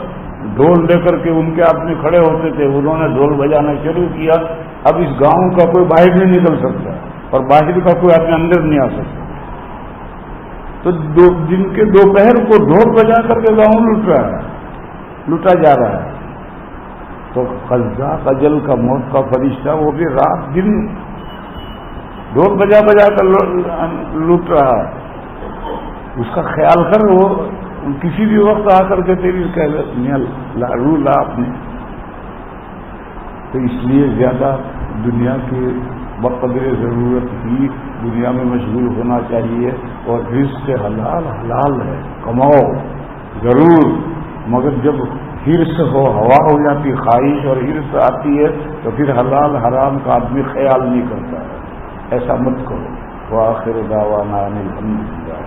ڈھول لے کر کے ان کے آدمی کھڑے ہوتے تھے. انہوں نے ڈھول بجانا شروع کیا. اب اس گاؤں کا کوئی باہر نہیں نکل سکتا اور باہر کا کوئی آدمی اندر نہیں آ سکتا. تو دن کے دوپہر کو ڈھول بجا کر کے گاؤں لوٹا جا رہا ہے. تو قذاق اجل کا موت کا فرشتہ وہ بھی رات دن ڈھول بجا کر لوٹ رہا ہے. اس کا خیال کر، وہ کسی بھی وقت آ کر کے تیری لارو لا اپنے. تو اس لیے زیادہ دنیا کے بقدر ضرورت ہی دنیا میں مشغول ہونا چاہیے. اور رزق حلال ہے، کماؤ ضرور، مگر جب ہرس ہو، ہوا ہو جاتی خواہش اور ہرس آتی ہے تو پھر حلال حرام کا آدمی خیال نہیں کرتا ہے. ایسا مت کرو. وآخر دعوانا ان الحمد للہ.